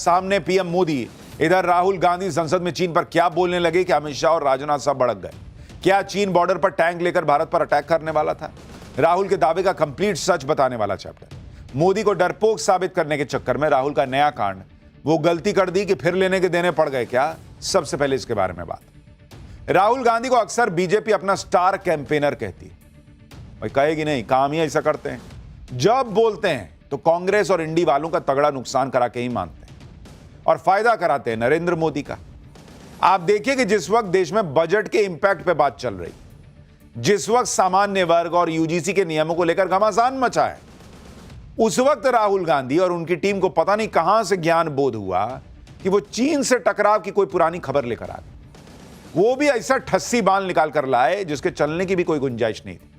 सामने पीएम मोदी, इधर राहुल गांधी संसद में चीन पर क्या बोलने लगे कि अमित शाह और राजनाथ साहब भड़क गए। क्या चीन बॉर्डर पर टैंक लेकर भारत पर अटैक करने वाला था? राहुल के दावे का कंप्लीट सच बताने वाला चैप्टर। मोदी को डरपोक साबित करने के चक्कर में राहुल का नया कांड, वो गलती कर दी कि फिर लेने के देने पड़ गए क्या? सबसे पहले इसके बारे में बात। राहुल गांधी को अक्सर बीजेपी अपना स्टार कैंपेनर कहती है। भाई कहेगी नहीं, काम ही ऐसा करते हैं। जब बोलते हैं तो कांग्रेस और इंडी वालों का तगड़ा नुकसान करा के ही मानते हैं और फायदा कराते हैं नरेंद्र मोदी का। आप देखिए कि जिस वक्त देश में बजट के इंपैक्ट पे बात चल रही, जिस वक्त सामान्य वर्ग और यूजीसी के नियमों को लेकर घमासान मचा है, उस वक्त राहुल गांधी और उनकी टीम को पता नहीं कहां से ज्ञान बोध हुआ कि वो चीन से टकराव की कोई पुरानी खबर लेकर आ गए। वो भी ऐसा ठस्सी बाल निकाल कर लाए जिसके चलने की भी कोई गुंजाइश नहीं थी।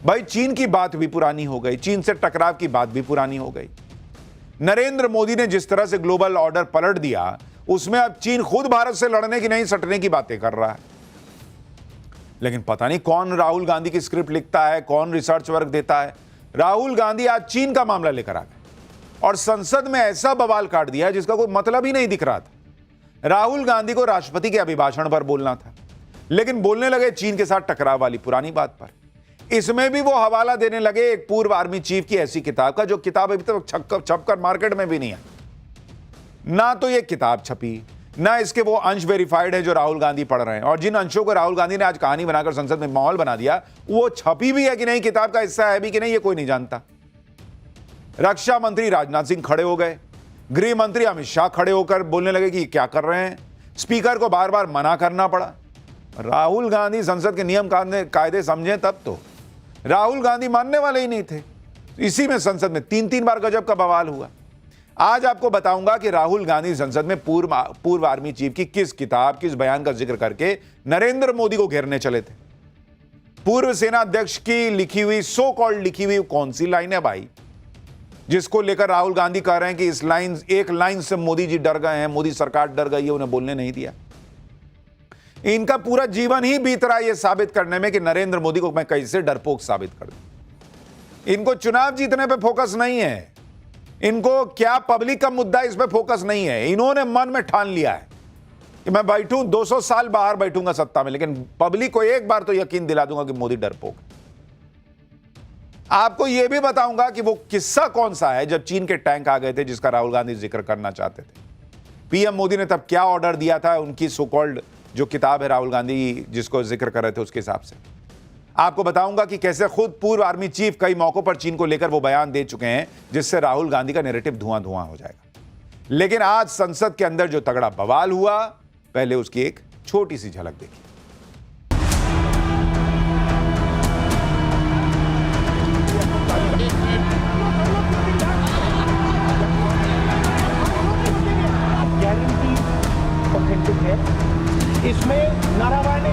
भाई चीन की बात भी पुरानी हो गई, चीन से टकराव की बात भी पुरानी हो गई। नरेंद्र मोदी ने जिस तरह से ग्लोबल ऑर्डर पलट दिया, उसमें अब चीन खुद भारत से लड़ने की नहीं सटने की बातें कर रहा है। लेकिन पता नहीं कौन राहुल गांधी की स्क्रिप्ट लिखता है, कौन रिसर्च वर्क देता है। राहुल गांधी आज चीन का मामला लेकर आ गए और संसद में ऐसा बवाल काट दिया जिसका कोई मतलब ही नहीं दिख रहा था। राहुल गांधी को राष्ट्रपति के अभिभाषण पर बोलना था, लेकिन बोलने लगे चीन के साथ टकराव वाली पुरानी बात पर। इसमें भी वो हवाला देने लगे एक पूर्व आर्मी चीफ की ऐसी किताब का, जो किताब अभी तक छपकर मार्केट में भी नहीं है। ना तो ये किताब छपी, ना इसके वो अंश वेरीफाइड है जो राहुल गांधी पढ़ रहे हैं। और जिन अंशों को राहुल गांधी ने आज कहानी बनाकर संसद में माहौल बना दिया, वो छपी भी है कि नहीं, किताब का हिस्सा है भी कि नहीं, ये कोई नहीं जानता। रक्षा मंत्री राजनाथ सिंह खड़े हो गए, गृह मंत्री अमित शाह खड़े होकर बोलने लगे कि क्या कर रहे हैं। स्पीकर को बार बार मना करना पड़ा। राहुल गांधी संसद के नियम कायदे समझे तब तो। राहुल गांधी मानने वाले ही नहीं थे। इसी में संसद में 3-3 बार गजब का बवाल हुआ। आज आपको बताऊंगा कि राहुल गांधी संसद में पूर्व आर्मी चीफ की किस किताब, किस बयान का जिक्र करके नरेंद्र मोदी को घेरने चले थे। पूर्व सेना अध्यक्ष की लिखी हुई, सो कॉल्ड लिखी हुई कौन सी लाइन है भाई, जिसको लेकर राहुल गांधी कह रहे हैं कि इस लाइन, एक लाइन से मोदी जी डर गए हैं, मोदी सरकार डर गई है, उन्हें बोलने नहीं दिया। इनका पूरा जीवन ही बीत रहा है यह साबित करने में कि नरेंद्र मोदी को मैं कैसे डरपोक साबित कर दूं। इनको चुनाव जीतने पे फोकस नहीं है, इनको क्या पब्लिक का मुद्दा, इस पे फोकस नहीं है। इन्होंने मन में ठान लिया है कि मैं बैठूं 200 साल बाहर बैठूंगा सत्ता में, लेकिन पब्लिक को एक बार तो यकीन दिला दूंगा कि मोदी डरपोक। आपको यह भी बताऊंगा कि वो किस्सा कौन सा है जब चीन के टैंक आ गए थे, जिसका राहुल गांधी जिक्र करना चाहते थे। पीएम मोदी ने तब क्या ऑर्डर दिया था, उनकी सो कॉल्ड जो किताब है राहुल गांधी जिसको जिक्र कर रहे थे उसके हिसाब से। आपको बताऊंगा कि कैसे खुद पूर्व आर्मी चीफ कई मौकों पर चीन को लेकर वो बयान दे चुके हैं, जिससे राहुल गांधी का नैरेटिव धुआं धुआं हो जाएगा। लेकिन आज संसद के अंदर जो तगड़ा बवाल हुआ, पहले उसकी एक छोटी सी झलक देखिए। इसमें नारावाने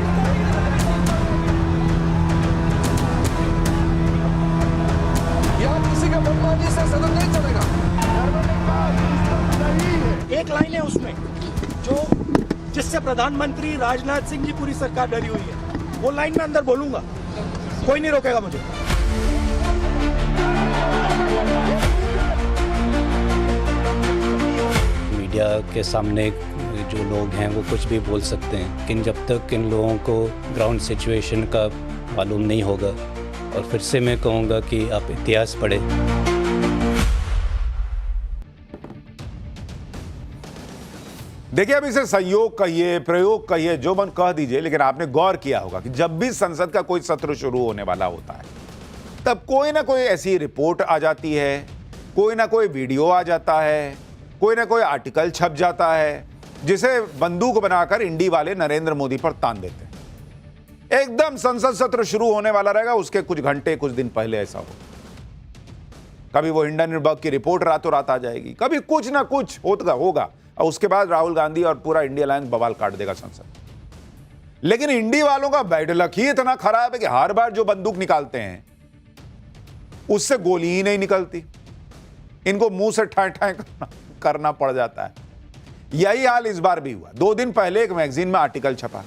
किसी का मनमानी से सदन नहीं चलेगा। एक लाइन है उसमें जो जिससे प्रधानमंत्री राजनाथ सिंह जी पूरी सरकार डरी हुई है, वो लाइन में अंदर बोलूंगा, कोई नहीं रोकेगा मुझे। मीडिया के सामने जो लोग हैं वो कुछ भी बोल सकते हैं, लेकिन जब तक इन लोगों को ग्राउंड सिचुएशन का मालूम नहीं होगा, और फिर से मैं कहूँगा कि आप इतिहास पढ़ें। देखिए, अब इसे संयोग कहिए, प्रयोग कहिए, जो मन कह दीजिए, लेकिन आपने गौर किया होगा कि जब भी संसद का कोई सत्र शुरू होने वाला होता है, तब कोई ना कोई ऐसी रिपोर्ट आ जाती है, कोई ना कोई वीडियो आ जाता है, कोई ना कोई आर्टिकल छप जाता है, जिसे बंदूक बनाकर इंडी वाले नरेंद्र मोदी पर तान देते हैं। एकदम संसद सत्र शुरू होने वाला रहेगा, उसके कुछ घंटे, कुछ दिन पहले ऐसा हो। कभी वो हिंडनबर्ग की रिपोर्ट रातों रात आ जाएगी, कभी कुछ ना कुछ होगा, और उसके बाद राहुल गांधी और पूरा इंडिया अलायंस बवाल काट देगा संसद। लेकिन इंडी वालों का बैड लक ही इतना खराब है कि हर बार जो बंदूक निकालते हैं उससे गोली ही नहीं निकलती, इनको मुंह से ठाए ठाए करना पड़ जाता है। यही हाल इस बार भी हुआ। 2 दिन पहले एक मैगजीन में आर्टिकल छपा,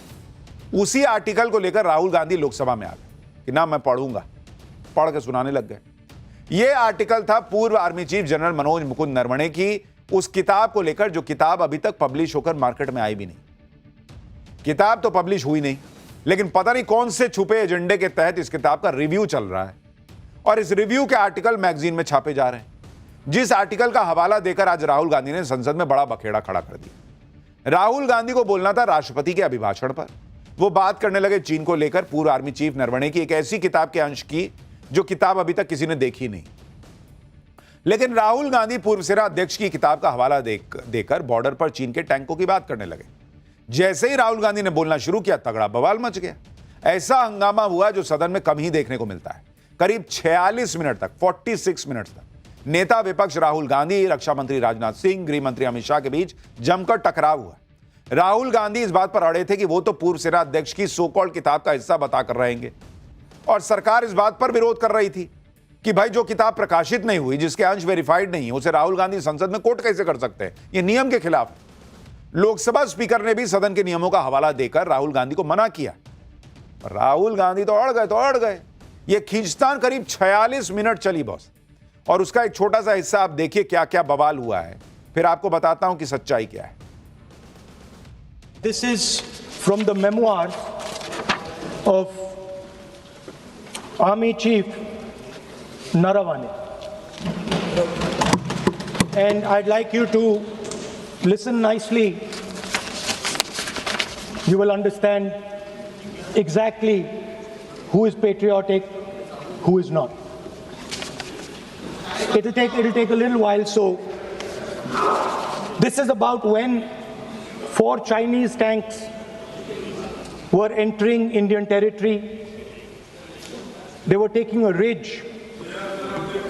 उसी आर्टिकल को लेकर राहुल गांधी लोकसभा में आ गए कि ना मैं पढ़ूंगा, पढ़ के सुनाने लग गए। यह आर्टिकल था पूर्व army chief general Manoj Mukund Naravane की उस किताब को लेकर, जो किताब अभी तक पब्लिश होकर मार्केट में आई भी नहीं। किताब तो पब्लिश हुई नहीं, लेकिन पता नहीं कौन से छुपे एजेंडे के तहत इस किताब का रिव्यू चल रहा है और इस रिव्यू के आर्टिकल मैगजीन में छापे जा रहे हैं, जिस आर्टिकल का हवाला देकर आज राहुल गांधी ने संसद में बड़ा बखेड़ा खड़ा कर दिया। राहुल गांधी को बोलना था राष्ट्रपति के अभिभाषण पर, वो बात करने लगे चीन को लेकर पूर्व आर्मी चीफ नरवणे की एक ऐसी किताब के अंश की जो किताब अभी तक किसी ने देखी नहीं। लेकिन राहुल गांधी पूर्व सेना अध्यक्ष की किताब का हवाला देकर बॉर्डर पर चीन के टैंकों की बात करने लगे। जैसे ही राहुल गांधी ने बोलना शुरू किया, तगड़ा बवाल मच गया। ऐसा हंगामा हुआ जो सदन में कम ही देखने को मिलता है। करीब 46 मिनट तक, 46 मिनट तक नेता विपक्ष राहुल गांधी, रक्षा मंत्री राजनाथ सिंह, गृह मंत्री अमित शाह के बीच जमकर टकराव हुआ। राहुल गांधी इस बात पर अड़े थे कि वो तो पूर्व सेना अध्यक्ष की सो कॉल्ड किताब का हिस्सा बताकर रहेंगे, और सरकार इस बात पर विरोध कर रही थी कि भाई जो किताब प्रकाशित नहीं हुई, जिसके अंश वेरीफाइड नहीं, उसे राहुल गांधी संसद में कोट कैसे कर सकते हैं, यह नियम के खिलाफ है। लोकसभा स्पीकर ने भी सदन के नियमों का हवाला देकर राहुल गांधी को मना किया। राहुल गांधी तो अड़ गए। यह खींचतान करीब 46 मिनट चली बॉस, और उसका एक छोटा सा हिस्सा आप देखिए क्या क्या बवाल हुआ है, फिर आपको बताता हूं कि सच्चाई क्या है। This is from the memoirs of Army Chief Naravane. And I'd like you to listen nicely. You will understand exactly who is patriotic, who is not. It'll take a little while, so this is about when 4 Chinese tanks were entering Indian territory. They were taking a ridge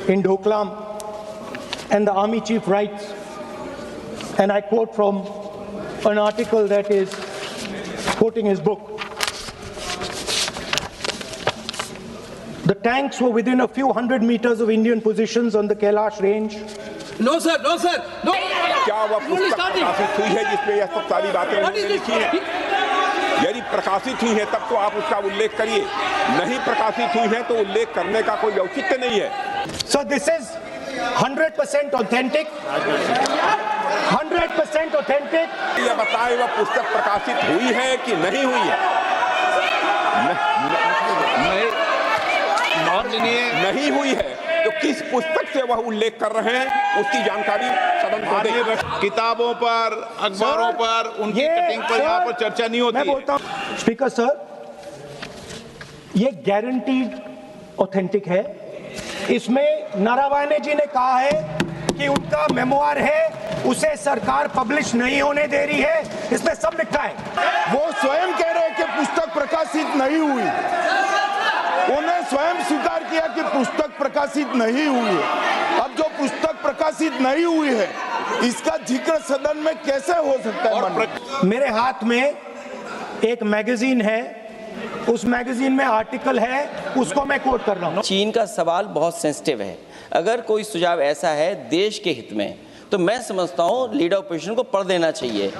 in Doklam, and the army chief writes, and I quote from an article that is quoting his book. The tanks were within a few hundred meters of Indian positions on the Kailash range. No, sir. No. क्या वह पुस्तक प्रकाशित हुई है जिसमें यह सब सारी बातें उन्होंने लिखी हैं? यदि प्रकाशित हुई है तब तो आप उसका उल्लेख करिए, नहीं प्रकाशित हुई है तो उल्लेख करने का कोई औचित्य नहीं है। So this is 100% authentic. 100% authentic. यह बताएं वह पुस्तक प्रकाशित हुई है कि नहीं हुई है? नहीं हुई है तो किस पुस्तक से वह उल्लेख कर रहे हैं उसकी जानकारी सदन को दें। किताबों पर, अखबारों पर, उनकी कटिंग पर यहाँ पर चर्चा नहीं होती। मैं बोलता हूं स्पीकर सर, ये गारंटीड ऑथेंटिक है। इसमें नारावाने जी ने कहा है कि उनका मेमोआर है, उसे सरकार पब्लिश नहीं होने दे रही है, इसमें सब लिखा है। वो स्वयं कह रहे हैं कि पुस्तक प्रकाशित नहीं हुई, उन्हें स्वयं स्वीकार किया कि पुस्तक प्रकाशित नहीं हुई है। अब जो पुस्तक प्रकाशित नहीं हुई है इसका जिक्र सदन में कैसे हो सकता है? मेरे हाथ में एक मैगजीन है, उस मैगजीन में आर्टिकल है, उसको मैं कोट कर रहा हूँ। चीन का सवाल बहुत सेंसिटिव है। अगर कोई सुझाव ऐसा है देश के हित में, तो मैं समझता हूँ लीडर ऑपोजिशन को पढ़ देना चाहिए।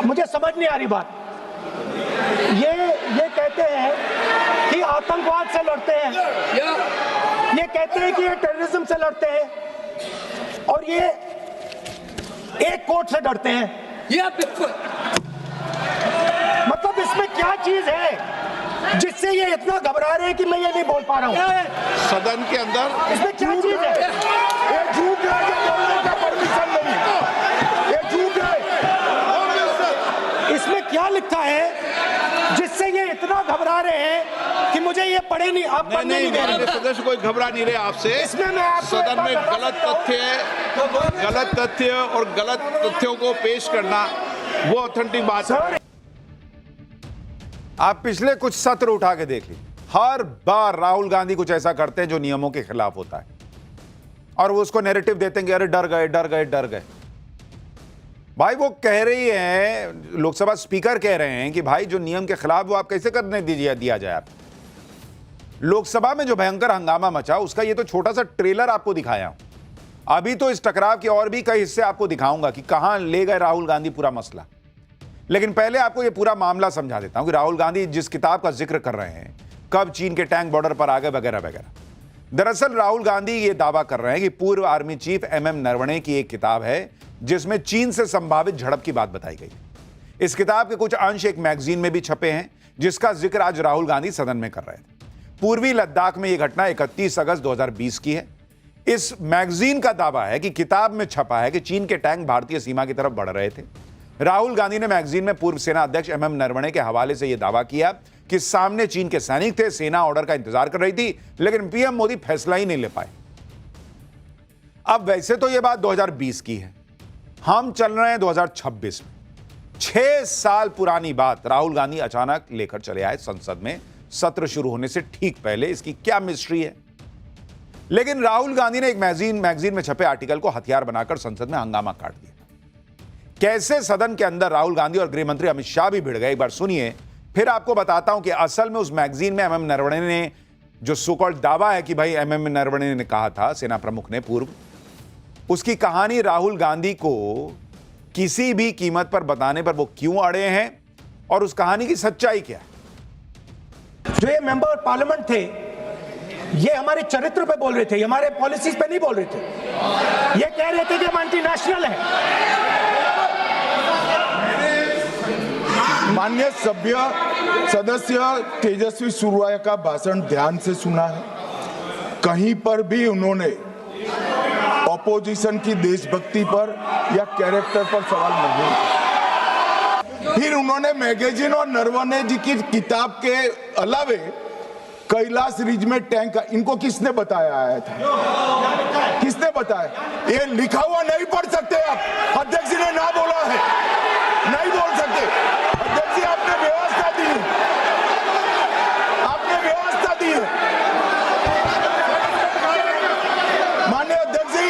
मुझे समझ नहीं आ रही बात। ये कहते हैं कि आतंकवाद से लड़ते हैं, ये कहते हैं कि ये टेररिज्म से लड़ते हैं, और ये एक कोर्ट से डरते हैं। मतलब इसमें क्या चीज है जिससे ये इतना घबरा रहे हैं कि मैं ये नहीं बोल पा रहा हूँ? सदन के अंदर इसमें क्या चीज है? ये झूठ है, ये बोलने का परमिशन नहीं, ये झूठ है। इसमें क्या लिखा है जिससे ये इतना घबरा रहे हैं कि मुझे ये पढ़े नहीं, आप पढ़ने नहीं दे रहे? सदस्य कोई घबरा नहीं रहे आपसे। इसमें मैं आपको सदन में गलत तथ्य और गलत तथ्यों को पेश करना वो ऑथेंटिक बात है। आप पिछले कुछ सत्र उठा के देख लीजिए, हर बार राहुल गांधी कुछ ऐसा करते हैं जो नियमों के खिलाफ होता है, और वो उसको नैरेटिव देते हैं कि अरे डर गए। भाई वो कह रही है, लोकसभा स्पीकर कह रहे हैं कि भाई जो नियम के खिलाफ वो आप कैसे करने दिया जाए। आप लोकसभा में जो भयंकर हंगामा मचा उसका ये तो छोटा सा ट्रेलर आपको दिखाया हूं। अभी तो इस टकराव के और भी कई हिस्से आपको दिखाऊंगा कि कहां ले गए राहुल गांधी पूरा मसला। लेकिन पहले आपको यह पूरा मामला समझा देता हूं कि राहुल गांधी जिस किताब का जिक्र कर रहे हैं, कब चीन के टैंक बॉर्डर पर आ गए वगैरह वगैरह। दरअसल राहुल गांधी ये दावा कर रहे हैं कि पूर्व आर्मी चीफ MM नरवणे की एक किताब है जिसमें चीन से संभावित झड़प की बात बताई गई। इस किताब के कुछ अंश एक मैगजीन में भी छपे हैं, जिसका जिक्र आज राहुल गांधी सदन में कर रहे थे। पूर्वी लद्दाख में यह घटना 31 अगस्त 2020 की है। इस मैगजीन का दावा है कि किताब में छपा है कि चीन के टैंक भारतीय सीमा की तरफ बढ़ रहे थे। राहुल गांधी ने मैगजीन में पूर्व सेना अध्यक्ष एमएम नरवणे के हवाले से यह दावा किया कि सामने चीन के सैनिक थे, सेना ऑर्डर का इंतजार कर रही थी, लेकिन पीएम मोदी फैसला ही नहीं ले पाए। अब वैसे तो यह बात 2020 की है, हम चल रहे हैं 2026 में। 6 साल पुरानी बात राहुल गांधी अचानक लेकर चले आए संसद में, सत्र शुरू होने से ठीक पहले। इसकी क्या मिस्ट्री है? लेकिन राहुल गांधी ने एक मैगजीन में छपे आर्टिकल को हथियार बनाकर संसद में हंगामा काट दिया। कैसे सदन के अंदर राहुल गांधी और गृह मंत्री अमित शाह भी भिड़ गए, एक बार सुनिए, फिर आपको बताता हूं कि असल में उस मैगजीन में एमएम नरवणे ने जो सो-कॉल्ड दावा है कि भाई एमएम नरवणे ने कहा था, सेना प्रमुख ने पूर्व, उसकी कहानी राहुल गांधी को किसी भी कीमत पर बताने पर वो क्यों अड़े हैं और उस कहानी की सच्चाई क्या है। जो ये मेंबर पार्लियामेंट थे, ये हमारे चरित्र पे बोल रहे थे, ये हमारे पॉलिसीज पे नहीं बोल रहे थे। ये कह रहे थे कि हम एंटी नेशनल हैं। माननीय सदस्य तेजस्वी सूर्या का भाषण ध्यान से सुना है। कहीं पर भी उन्होंने ऑपोजिशन की देशभक्ति पर या कैरेक्टर पर सवाल नहीं। फिर उन्होंने मैगजीन और नरवणे जी की किताब के अलावे कैलाश रिज में टैंक, इनको किसने बताया आया था? किसने बताया? ये लिखा हुआ नहीं पढ़ सकते आप। अध्यक्ष जी ने ना बोला है, नहीं बोल सकते। अध्यक्ष जी आपने व्यवस्था दी है, आपने व्यवस्था दी है। माननीय अध्यक्ष जी,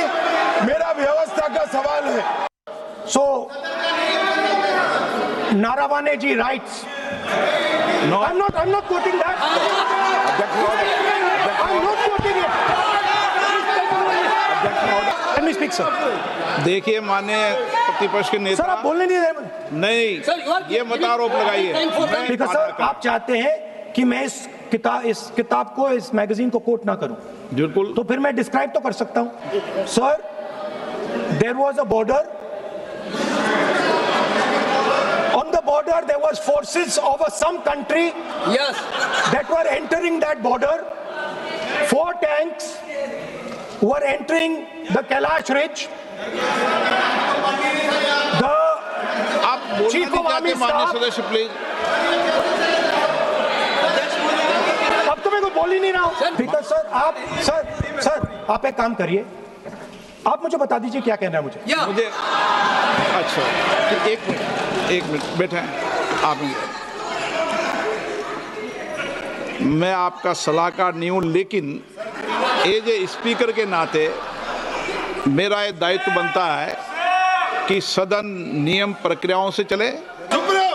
मेरा व्यवस्था का सवाल है। So, Naravane ji writes. No. I'm not quoting that. I'm not quoting it. Let me speak, sir. देखिए माननीय प्रतिपक्ष के सर, नेता, आप बोलने नहीं दे रहे। नहीं, ये मत आरोप लगाइए। स्पीकर सर, आप चाहते हैं कि मैं इस किताब को, इस मैगजीन को कोट ना करूं, बिल्कुल। तो फिर मैं डिस्क्राइब तो कर सकता हूं। Sir, there was a border, on the border there was forces of some country that were entering that border. 4 tanks were entering the Kailash Ridge. The आप बोलना Chief नहीं of Army चाहते माननीय Staff- सदस्य, प्लीज। अब तो मैं कोई बोल ही नहीं रहा हूं। स्पीकर सर, आप एक काम करिए, आप मुझे बता दीजिए क्या कहना है मुझे। मुझे अच्छा, एक मिनट बैठे हैं आप। मैं आपका सलाहकार नहीं हूं, लेकिन एज ए स्पीकर के नाते मेरा ये दायित्व बनता है कि सदन नियम प्रक्रियाओं से चले।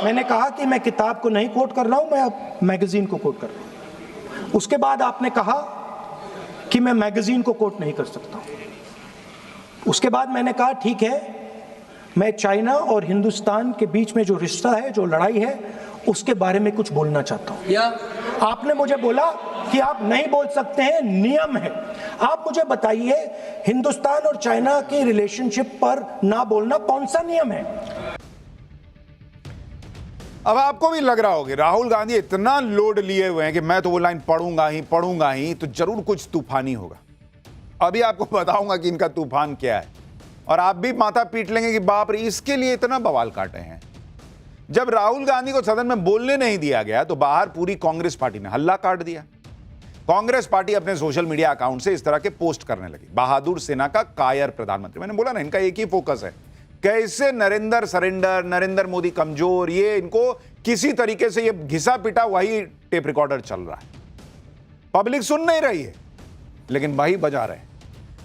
मैंने कहा कि मैं किताब को नहीं कोट कर रहा हूं, मैं अब मैगजीन को कोट कर रहा हूं। उसके बाद आपने कहा कि मैं मैगजीन को कोट नहीं कर सकता हूं। उसके बाद मैंने कहा ठीक है, मैं चाइना और हिंदुस्तान के बीच में जो रिश्ता है, जो लड़ाई है, उसके बारे में कुछ बोलना चाहता हूं। आपने मुझे बोला कि आप नहीं बोल सकते हैं, नियम है। आप मुझे बताइए, हिंदुस्तान और चाइना की रिलेशनशिप पर ना बोलना कौन सा नियम है? अब आपको भी लग रहा होगा राहुल गांधी इतना लोड लिए हुए हैं कि मैं तो वो लाइन पढ़ूंगा ही, तो जरूर कुछ तूफानी होगा। अभी आपको बताऊंगा कि इनका तूफान क्या है, और आप भी माथा पीट लेंगे कि बाप रे, इसके लिए इतना बवाल काटे हैं। जब राहुल गांधी को सदन में बोलने नहीं दिया गया तो बाहर पूरी कांग्रेस पार्टी ने हल्ला काट दिया। कांग्रेस पार्टी अपने सोशल मीडिया अकाउंट से इस तरह के पोस्ट करने लगी। बहादुर सेना का कायर प्रधानमंत्री। मैंने बोला ना, इनका एक ही फोकस है, कैसे नरेंद्र सरेंडर, नरेंद्र मोदी कमजोर। ये इनको किसी तरीके से ये घिसा पिटा वही टेप रिकॉर्डर चल रहा है। पब्लिक सुन नहीं रही है, लेकिन वही बजा रहे हैं।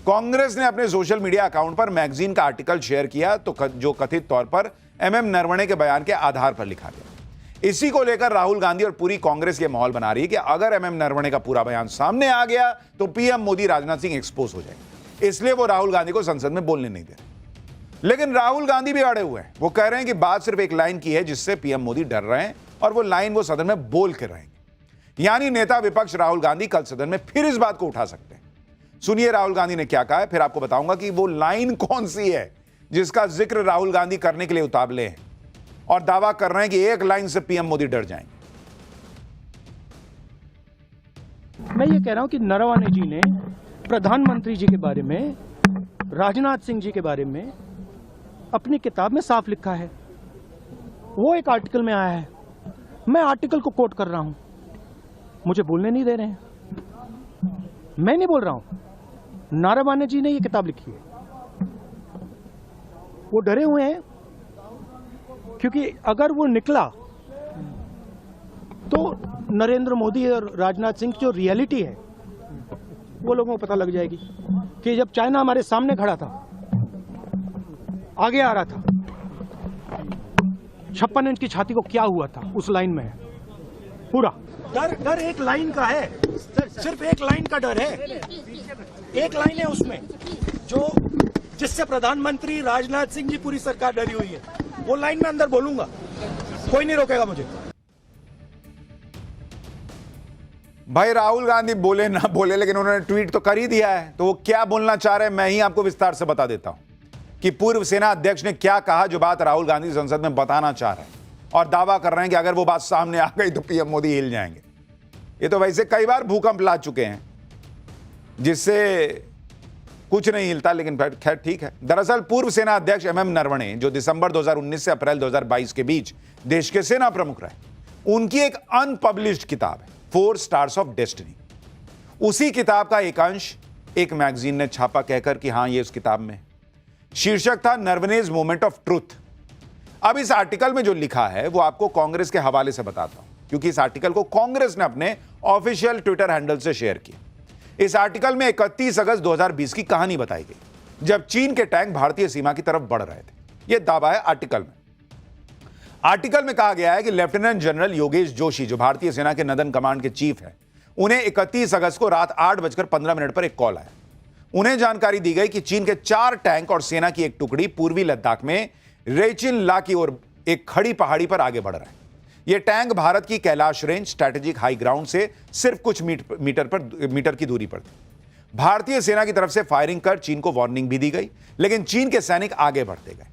कांग्रेस ने अपने सोशल मीडिया अकाउंट पर मैगजीन का आर्टिकल शेयर किया, तो जो कथित तौर पर एमएम नरवणे के बयान के आधार पर लिखा गया। इसी को लेकर राहुल गांधी और पूरी कांग्रेस ये माहौल बना रही है कि अगर एमएम नरवणे का पूरा बयान सामने आ गया तो पीएम मोदी, राजनाथ सिंह एक्सपोज हो जाएंगे। इसलिए वो राहुल गांधी को संसद में बोलने नहीं दे रहे। लेकिन राहुल गांधी भी अड़े हुए हैं। वो कह रहे हैं कि बात सिर्फ एक लाइन की है, जिससे पीएम मोदी डर रहे हैं, और वो लाइन वो सदन में बोल के रहेंगे। यानी नेता विपक्ष राहुल गांधी कल सदन में फिर इस बात को उठा सकते हैं। सुनिए राहुल गांधी ने क्या कहा है, फिर आपको बताऊंगा कि वो लाइन कौन सी है जिसका जिक्र राहुल गांधी करने के लिए उतावले हैं और दावा कर रहे हैं कि एक लाइन से पीएम मोदी डर जाएंगे। मैं ये कह रहा हूं कि नरवणे जी ने प्रधानमंत्री जी के बारे में, राजनाथ सिंह जी के बारे में अपनी किताब में साफ लिखा है। वो एक आर्टिकल में आया है, मैं आर्टिकल को कोट कर रहा हूं, मुझे बोलने नहीं दे रहे हैं। मैं नहीं बोल रहा हूं, नरवणे जी ने ये किताब लिखी है। वो डरे हुए हैं क्योंकि अगर वो निकला तो नरेंद्र मोदी और राजनाथ सिंह की जो रियलिटी है वो लोगों को पता लग जाएगी कि जब चाइना हमारे सामने खड़ा था, आगे आ रहा था, 56 इंच की छाती को क्या हुआ था उस लाइन में है पूरा। डर एक लाइन का है, सिर्फ एक लाइन का डर है, एक लाइन है उसमें जो जिससे प्रधानमंत्री राजनाथ सिंह जी पूरी सरकार डरी हुई है। वो लाइन में अंदर बोलूंगा, कोई नहीं रोकेगा मुझे। भाई राहुल गांधी बोले ना बोले, लेकिन उन्होंने ट्वीट तो कर ही दिया है, तो वो क्या बोलना चाह रहे हैं मैं ही आपको विस्तार से बता देता हूं कि पूर्व सेना अध्यक्ष ने क्या कहा, जो बात राहुल गांधी संसद में बताना चाह रहे हैं और दावा कर रहे हैं कि अगर वो बात सामने आ गई तो पीएम मोदी हिल जाएंगे। ये तो वैसे कई बार भूकंप ला चुके हैं जिससे कुछ नहीं हिलता, लेकिन खैर ठीक है। दरअसल पूर्व सेना अध्यक्ष MM नरवणे, जो दिसंबर 2019 से अप्रैल 2022 के बीच देश के सेना प्रमुख रहे, उनकी एक अनपब्लिश्ड किताब है 4 स्टार्स ऑफ डेस्टिनी। उसी किताब का एक अंश एक मैगजीन ने छापा कहकर कि हां ये उस किताब में। शीर्षक था नरवणेज मोमेंट ऑफ ट्रूथ। अब इस आर्टिकल में जो लिखा है वो आपको कांग्रेस के हवाले से बताता हूं, क्योंकि इस आर्टिकल को कांग्रेस ने अपने ऑफिशियल ट्विटर हैंडल से शेयर किया। इस आर्टिकल में 31 अगस्त 2020 की कहानी बताई गई, जब चीन के टैंक भारतीय सीमा की तरफ बढ़ रहे थे। यह दावा है आर्टिकल में। आर्टिकल में कहा गया है कि लेफ्टिनेंट जनरल योगेश जोशी, जो भारतीय सेना के नदन कमांड के चीफ हैं, उन्हें 31 अगस्त को रात 8:15 पर एक कॉल आया। उन्हें जानकारी दी गई कि चीन के 4 टैंक और सेना की एक टुकड़ी पूर्वी लद्दाख में रेचिन ला की ओर एक खड़ी पहाड़ी पर आगे बढ़ रहे हैं। यह टैंक भारत की Kailash range strategic high ground से सिर्फ कुछ मीटर की दूरी पर थे। भारतीय सेना की तरफ से फायरिंग कर चीन को वार्निंग भी दी गई, लेकिन चीन के सैनिक आगे बढ़ते गए।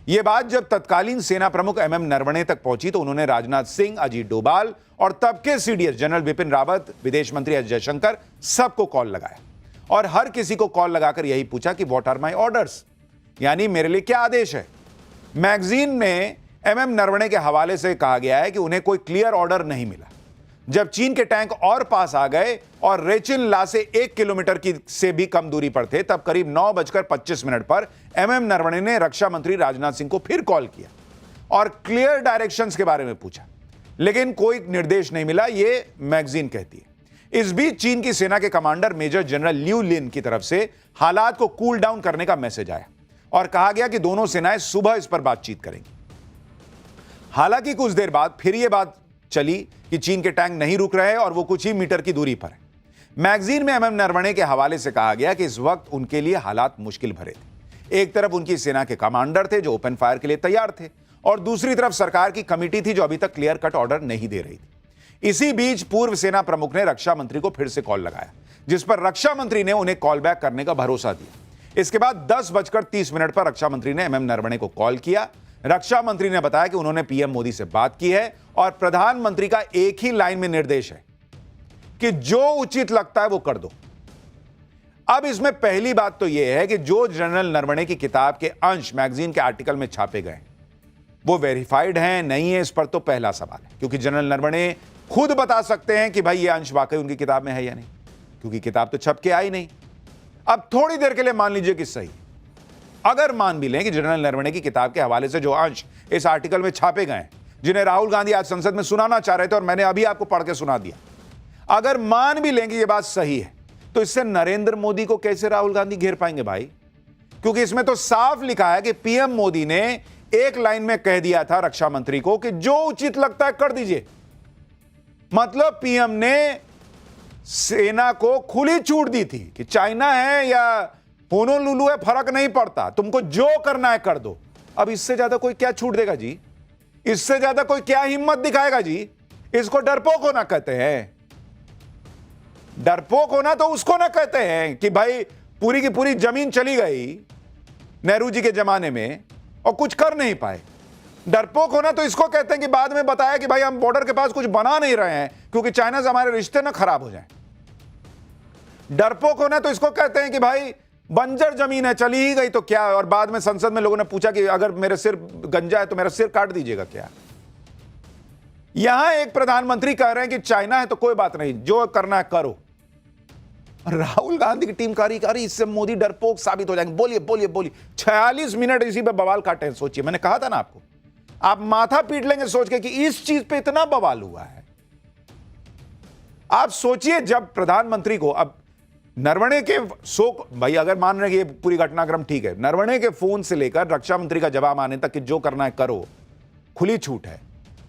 यह बात जब तत्कालीन सेना प्रमुख MM नरवणे तक पहुंची तो उन्होंने राजनाथ सिंह, अजीत डोभाल और तब के CDS जनरल विपिन रावत, विदेश मंत्री एस जयशंकर सबको कॉल लगाया और हर किसी को कॉल लगाकर यही पूछा कि व्हाट आर माय ऑर्डर्स, यानी मेरे लिए क्या आदेश है। मैगजीन में MM नरवणे के हवाले से कहा गया है कि उन्हें कोई क्लियर ऑर्डर नहीं मिला। जब चीन के टैंक और पास आ गए और रेचिन ला से 1 किलोमीटर की से भी कम दूरी पर थे, तब करीब 9:25 पर MM नरवणे ने रक्षा मंत्री राजनाथ सिंह को फिर कॉल किया और क्लियर डायरेक्शंस के बारे में पूछा, लेकिन कोई निर्देश नहीं मिला, यह मैगजीन कहती है। इस बीच चीन की सेना के कमांडर मेजर जनरल लियू लिन की तरफ से हालात को कूल डाउन करने का मैसेज आया और कहा गया कि दोनों सेनाएं सुबह इस पर बातचीत करेंगी। हालांकि कुछ देर बाद फिर यह बात चली कि चीन के टैंक नहीं रुक रहे और वो कुछ ही मीटर की दूरी पर है। मैगजीन में MM नरवणे के हवाले से कहा गया कि इस वक्त उनके लिए हालात मुश्किल भरे थे। एक तरफ उनकी सेना के कमांडर थे जो ओपन फायर के लिए तैयार थे और दूसरी तरफ सरकार की कमेटी थी जो अभी तक क्लियर कट ऑर्डर नहीं दे रही थी। इसी बीच पूर्व सेना प्रमुख ने रक्षा मंत्री को फिर से कॉल लगाया, जिस पर रक्षा मंत्री ने उन्हें कॉल बैक करने का भरोसा दिया। इसके बाद 10:30 पर रक्षा मंत्री ने MM नरवणे को कॉल किया। रक्षा मंत्री ने बताया कि उन्होंने पीएम मोदी से बात की है और प्रधानमंत्री का एक ही लाइन में निर्देश है कि जो उचित लगता है वो कर दो। अब इसमें पहली बात तो यह है कि जो जनरल नरवणे की किताब के अंश मैगजीन के आर्टिकल में छापे गए वो वेरीफाइड हैं नहीं है, इस पर तो पहला सवाल है, क्योंकि जनरल नरवणे खुद बता सकते हैं कि भाई ये अंश वाकई उनकी किताब में है या नहीं, क्योंकि किताब तो छप के आई नहीं। अब थोड़ी देर के लिए मान लीजिए कि सही, अगर मान भी लें कि जनरल नरवणे की किताब के हवाले से जो अंश इस आर्टिकल में छापे गए, जिन्हें राहुल गांधी आज संसद में सुनाना चाह रहे थे और मैंने अभी आपको पढ़ के सुना दिया, अगर मान भी लेंगे ये बात सही है, तो इससे नरेंद्र मोदी को कैसे राहुल गांधी घेर पाएंगे भाई? क्योंकि इसमें तो साफ लिखा है कि पीएम मोदी ने एक लाइन में कह दिया था रक्षा मंत्री को कि जो उचित लगता है कर दीजिए। मतलब पीएम ने सेना को खुली छूट दी थी कि चाइना है या होनोलुलु है फर्क नहीं पड़ता, तुमको जो करना है कर दो। अब इससे ज्यादा कोई क्या छूट देगा जी? इससे ज्यादा कोई क्या हिम्मत दिखाएगा जी? इसको डरपोक होना कहते हैं। डरपोक होना तो उसको ना कहते हैं कि भाई पूरी की पूरी जमीन चली गई, नेहरू जी के जमाने में और कुछ कर नहीं पाए। डरपोक होना तो इसको कहते हैं कि बाद में बताया कि भाई हम बॉर्डर के पास कुछ बना नहीं रहे हैं क्योंकि चाइना से हमारे रिश्ते ना खराब हो जाएं। डरपोक होना तो इसको कहते हैं कि भाई बंजर जमीन है, चली ही गई तो क्या, और बाद में संसद में लोगों ने पूछा कि अगर मेरे सिर गंजा है तो मेरा सिर काट दीजिएगा क्या। यहां एक प्रधानमंत्री कह रहे हैं कि चाइना है तो कोई बात नहीं, जो करना है करो। राहुल गांधी की टीम कारी इससे मोदी डरपोक साबित हो जाएंगे। बोलिए बोलिए बोलिए, 46 मिनट इसी पे बवाल काटे हैं। सोचिए, मैंने कहा था ना आपको, आप माथा पीट लेंगे सोच के कि इस चीज पे इतना बवाल हुआ है। आप सोचिए, जब प्रधानमंत्री को अब नरवणे के भाई अगर मान रहे हैं कि ये पूरी घटनाक्रम ठीक है, नरवणे के फोन से लेकर रक्षा मंत्री का जवाब आने तक कि जो करना है करो, खुली छूट है।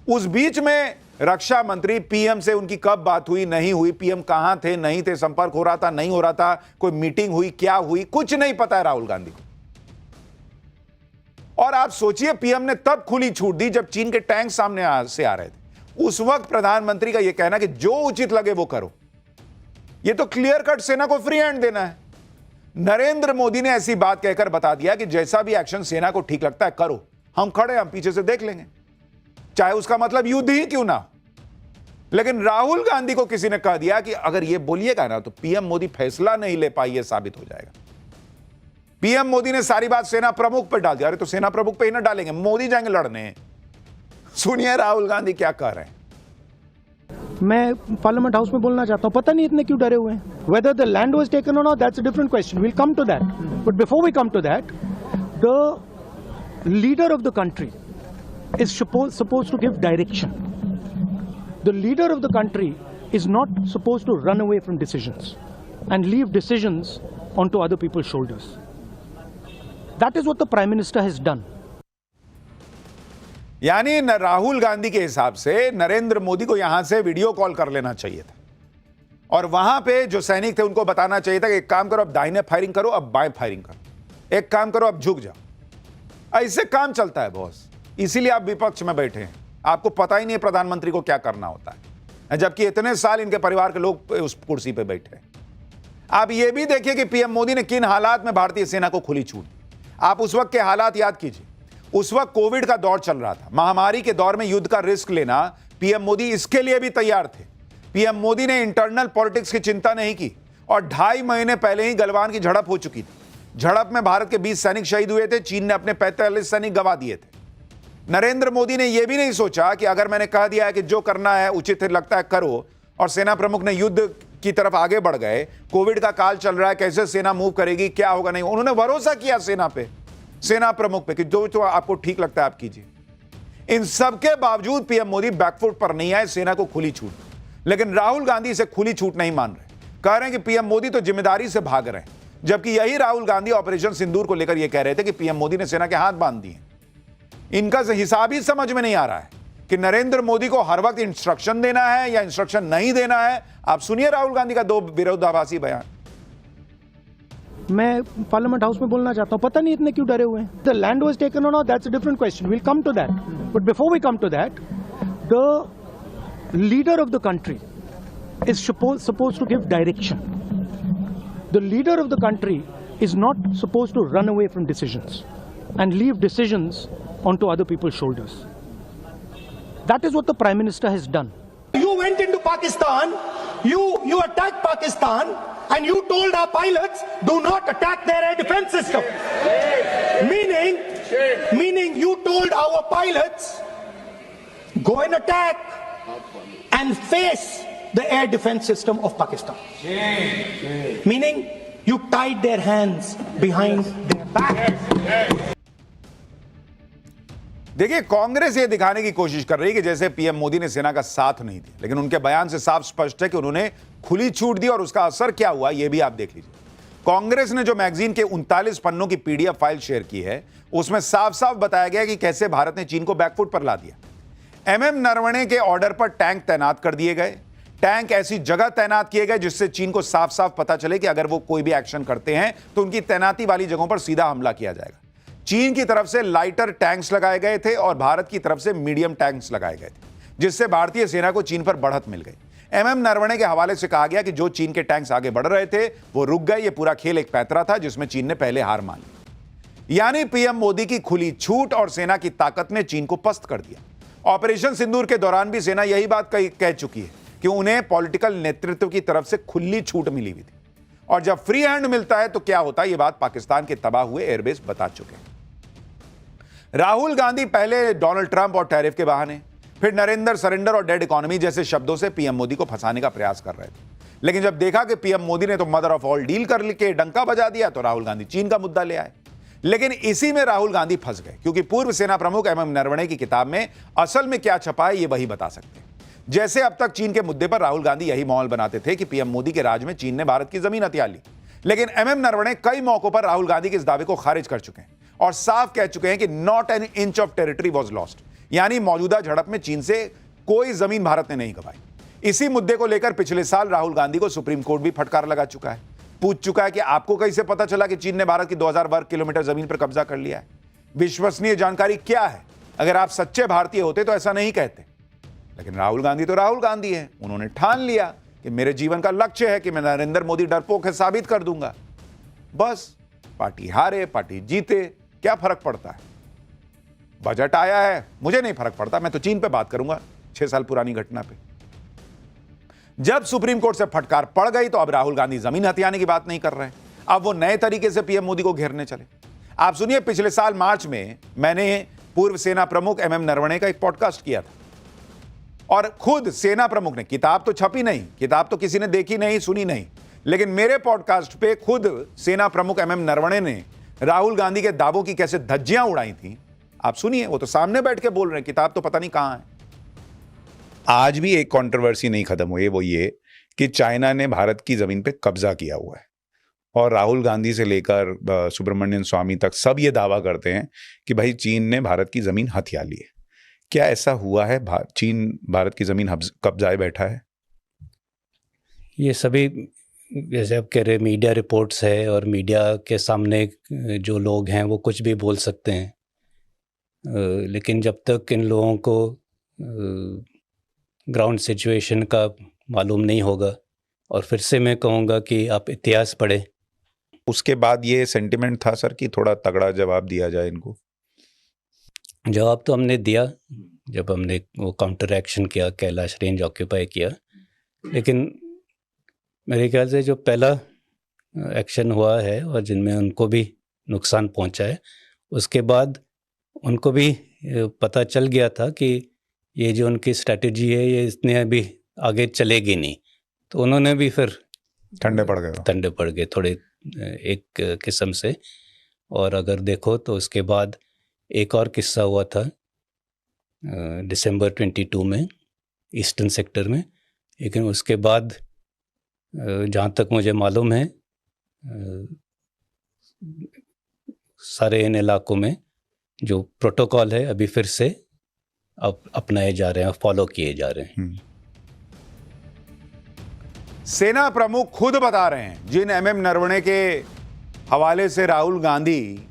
उस बीच में रक्षा मंत्री पीएम से उनकी कब बात हुई, नहीं हुई, पीएम कहां थे, नहीं थे, संपर्क हो रहा था, नहीं हो रहा था, कोई मीटिंग हुई, क्या हुई, कुछ नहीं पता है राहुल गांधी को। और आप सोचिए, पीएम ने तब खुली छूट दी जब चीन के टैंक सामने से आ रहे थे। उस वक्त प्रधानमंत्री का यह कहना कि जो उचित लगे वो करो, यह तो क्लियर कट सेना को फ्री हैंड देना है। नरेंद्र मोदी ने ऐसी बात कहकर बता दिया कि जैसा भी एक्शन सेना को ठीक लगता है करो, हम खड़े, हम पीछे से देख लेंगे, चाहे उसका मतलब युद्ध ही क्यों ना हो। लेकिन राहुल गांधी को किसी ने कह दिया कि अगर ये बोलिएगा ना तो पीएम मोदी फैसला नहीं ले पाई, ये साबित हो जाएगा। पीएम मोदी ने सारी बात सेना प्रमुख पर डाल दिया। अरे तो सेना प्रमुख पे ही ना डालेंगे, मोदी जाएंगे लड़ने। सुनिए राहुल गांधी क्या कह रहे हैं। मैं पार्लियामेंट हाउस में बोलना चाहता हूं, पता नहीं इतने क्यों डरे हुए हैं। Whether the land was taken और not, that's a different question, we'll come to that. But before we come to that, the leader of the country is supposed to give direction. The leader of the country is not supposed to run away from decisions and leave decisions onto other people's shoulders. That is what the Prime Minister has done. यानी राहुल गांधी के हिसाब से नरेंद्र मोदी को यहां से video call कर लेना चाहिए था और वहां पे जो सैनिक थे उनको बताना चाहिए था कि एक काम करो, अब दाहिने फायरिंग करो, अब बाएं फायरिंग करो, एक काम करो, अब झुक जाओ। ऐसे काम चलता है बॉस। इसीलिए आप विपक्ष में बैठे हैं, आपको पता ही नहीं है प्रधानमंत्री को क्या करना होता है, जबकि इतने साल इनके परिवार के लोग उस कुर्सी पे बैठे हैं। आप ये भी देखिए कि पीएम मोदी ने किन हालात में भारतीय सेना को खुली छूट दी। आप उस वक्त के हालात याद कीजिए। उस वक्त कोविड का दौर चल रहा था, महामारी के दौर में युद्ध का रिस्क लेना पीएम मोदी इसके लिए भी तैयार थे। पीएम मोदी ने इंटरनल पॉलिटिक्स की चिंता नहीं की और 2.5 महीने पहले ही गलवान की झड़प हो चुकी थी। झड़प में भारत के 20 सैनिक शहीद हुए थे, चीन ने अपने 45 सैनिक गंवा दिए थे। नरेंद्र मोदी ने यह भी नहीं सोचा कि अगर मैंने कह दिया है कि जो करना है उचित लगता है करो, और सेना प्रमुख ने युद्ध की तरफ आगे बढ़ गए, कोविड का काल चल रहा है, कैसे सेना मूव करेगी, क्या होगा, नहीं, उन्होंने भरोसा किया सेना पे, सेना प्रमुख पे कि जो तो आपको ठीक लगता है आप कीजिए। इन सबके बावजूद पीएम मोदी बैकफुट पर नहीं आए, सेना को खुली छूट। लेकिन राहुल गांधी इसे खुली छूट नहीं मान रहे, कह रहे हैं कि पीएम मोदी तो जिम्मेदारी से भाग रहे हैं, जबकि यही राहुल गांधी ऑपरेशन सिंदूर को लेकर यह कह रहे थे कि पीएम मोदी ने सेना के हाथ बांध दिए। इनका हिसाब ही समझ में नहीं आ रहा है कि नरेंद्र मोदी को हर वक्त इंस्ट्रक्शन देना है या इंस्ट्रक्शन नहीं देना है। आप सुनिए राहुल गांधी का 2 विरोधाभासी बयान। मैं पार्लियामेंट हाउस में बोलना चाहता हूं, पता नहीं इतने क्यों डरे हुए हैं। द लैंड वाज टेकन और not, that's a different question, we'll come to that. But before we come to that, the leader of the country is supposed to give direction. The leader of the country is not supposed to run away from decisions and leave decisions onto other people's shoulders. That is what the Prime Minister has done. You went into Pakistan, you attacked Pakistan, and you told our pilots, do not attack their air defense system. Meaning you told our pilots, go and attack and face the air defense system of Pakistan. Meaning you tied their hands behind their back. देखिए, कांग्रेस ये दिखाने की कोशिश कर रही है कि जैसे पीएम मोदी ने सेना का साथ नहीं दिया, लेकिन उनके बयान से साफ स्पष्ट है कि उन्होंने खुली छूट दी और उसका असर क्या हुआ ये भी आप देख लीजिए। कांग्रेस ने जो मैगजीन के 39 पन्नों की पीडीएफ फाइल शेयर की है, उसमें साफ साफ बताया गया कि कैसे भारत ने चीन को बैकफुट पर ला दिया। एमएम नरवणे के ऑर्डर पर टैंक तैनात कर दिए गए। टैंक ऐसी जगह तैनात किए गए जिससे चीन को साफ साफ पता चले कि अगर वो कोई भी एक्शन करते हैं तो उनकी तैनाती वाली जगहों पर सीधा हमला किया जाएगा। चीन की तरफ से लाइटर टैंक्स लगाए गए थे और भारत की तरफ से मीडियम टैंक्स लगाए गए थे, जिससे भारतीय सेना को चीन पर बढ़त मिल गई। एमएम नरवणे के हवाले से कहा गया कि जो चीन के टैंक्स आगे बढ़ रहे थे वो रुक गए। ये पूरा खेल एक पैंतरा था जिसमें चीन ने पहले हार मान ली। यानी पीएम मोदी की खुली छूट और सेना की ताकत ने चीन को पस्त कर दिया। ऑपरेशन सिंदूर के दौरान भी सेना यही बात कह चुकी है कि उन्हें पॉलिटिकल नेतृत्व की तरफ से खुली छूट मिली हुई थी, और जब फ्री हैंड मिलता है तो क्या होता है, यह बात पाकिस्तान के तबाह हुए एयरबेस बता चुके हैं। राहुल गांधी पहले डोनाल्ड ट्रंप और टैरिफ के बहाने, फिर नरेंद्र सरेंडर और डेड इकोनॉमी जैसे शब्दों से पीएम मोदी को फंसाने का प्रयास कर रहे थे, लेकिन जब देखा कि पीएम मोदी ने तो मदर ऑफ ऑल डील कर के डंका बजा दिया, तो राहुल गांधी चीन का मुद्दा ले आए। लेकिन इसी में राहुल गांधी फंस गए, क्योंकि पूर्व सेना प्रमुख एमएम नरवणे की किताब में असल में क्या छपा है, ये वही बता सकते हैं। जैसे अब तक चीन के मुद्दे पर राहुल गांधी यही माहौल बनाते थे कि पीएम मोदी के राज में चीन ने भारत की जमीन हथिया ली, लेकिन एमएम नरवणे कई मौकों पर राहुल गांधी के इस दावे को खारिज कर चुके हैं और साफ कह चुके हैं कि not an inch of territory was lost, यानी मौजूदा झड़प में चीन से कोई जमीन भारत ने नहीं गंवाई। इसी मुद्दे को लेकर पिछले साल राहुल गांधी को सुप्रीम कोर्ट भी फटकार लगा चुका है, पूछ चुका है कि आपको कैसे पता चला कि चीन ने भारत की 2000 वर्ग किलोमीटर जमीन पर कब्जा कर लिया है? विश्वसनीय जानकारी क्या है? अगर आप सच्चे भारतीय होते तो ऐसा नहीं कहते। लेकिन राहुल गांधी तो राहुल गांधी है, उन्होंने ठान लिया कि मेरे जीवन का लक्ष्य है कि मैं नरेंद्र मोदी डरपोक है साबित कर दूंगा। बस पार्टी हारे पार्टी जीते, क्या फर्क पड़ता है? बजट आया है, मुझे नहीं फर्क पड़ता, मैं तो चीन पे बात करूंगा, 6 साल पुरानी घटना पे। जब सुप्रीम कोर्ट से फटकार पड़ गई तो अब राहुल गांधी जमीन हथियाने की बात नहीं कर रहे हैं, अब वो नए तरीके से पीएम मोदी को घेरने चले। आप सुनिए, पिछले साल मार्च में मैंने पूर्व सेना प्रमुख एमएम नरवणे का एक पॉडकास्ट किया था, और खुद सेना प्रमुख ने, किताब तो छपी नहीं, किताब तो किसी ने देखी नहीं सुनी नहीं, लेकिन मेरे पॉडकास्ट पे खुद सेना प्रमुख एमएम नरवणे ने राहुल गांधी के दावों की कैसे धज्जियां उड़ाई थी। आप सुनिए, वो तो सामने बैठ के बोल रहे हैं, किताब तो पता नहीं कहां है। आज भी एक कंट्रोवर्सी नहीं खत्म हुई, वो ये कि चाइना ने भारत की जमीन पे कब्जा किया हुआ है, और राहुल गांधी से लेकर सुब्रमण्यम स्वामी तक सब ये दावा करते हैं कि भाई चीन ने भारत की जमीन हथिया ली है। क्या ऐसा हुआ है? चीन भारत की जमीन कब्जाए बैठा है? ये सभी जैसे आप कह रहे मीडिया रिपोर्ट्स है, और मीडिया के सामने जो लोग हैं वो कुछ भी बोल सकते हैं, लेकिन जब तक इन लोगों को ग्राउंड सिचुएशन का मालूम नहीं होगा, और फिर से मैं कहूँगा कि आप इतिहास पढ़ें। उसके बाद ये सेंटिमेंट था सर कि थोड़ा तगड़ा जवाब दिया जाए इनको। जवाब तो हमने दिया जब हमने वो काउंटर एक्शन किया, कैलाश रेंज ऑक्यूपाई किया, लेकिन मेरे ख्याल से जो पहला एक्शन हुआ है और जिनमें उनको भी नुकसान पहुंचा है, उसके बाद उनको भी पता चल गया था कि ये जो उनकी स्ट्रैटेजी है ये इतने अभी आगे चलेगी नहीं, तो उन्होंने भी फिर ठंडे पड़ गए थोड़े एक किस्म से। और अगर देखो तो उसके बाद एक और किस्सा हुआ था दिसंबर 22 में ईस्टर्न सेक्टर में, लेकिन उसके बाद जहाँ तक मुझे मालूम है सारे इन इलाकों में जो प्रोटोकॉल है अभी फिर से अब अपनाए जा रहे हैं, फॉलो किए जा रहे हैं। सेना प्रमुख खुद बता रहे हैं, जिन एमएम नरवणे के हवाले से राहुल गांधी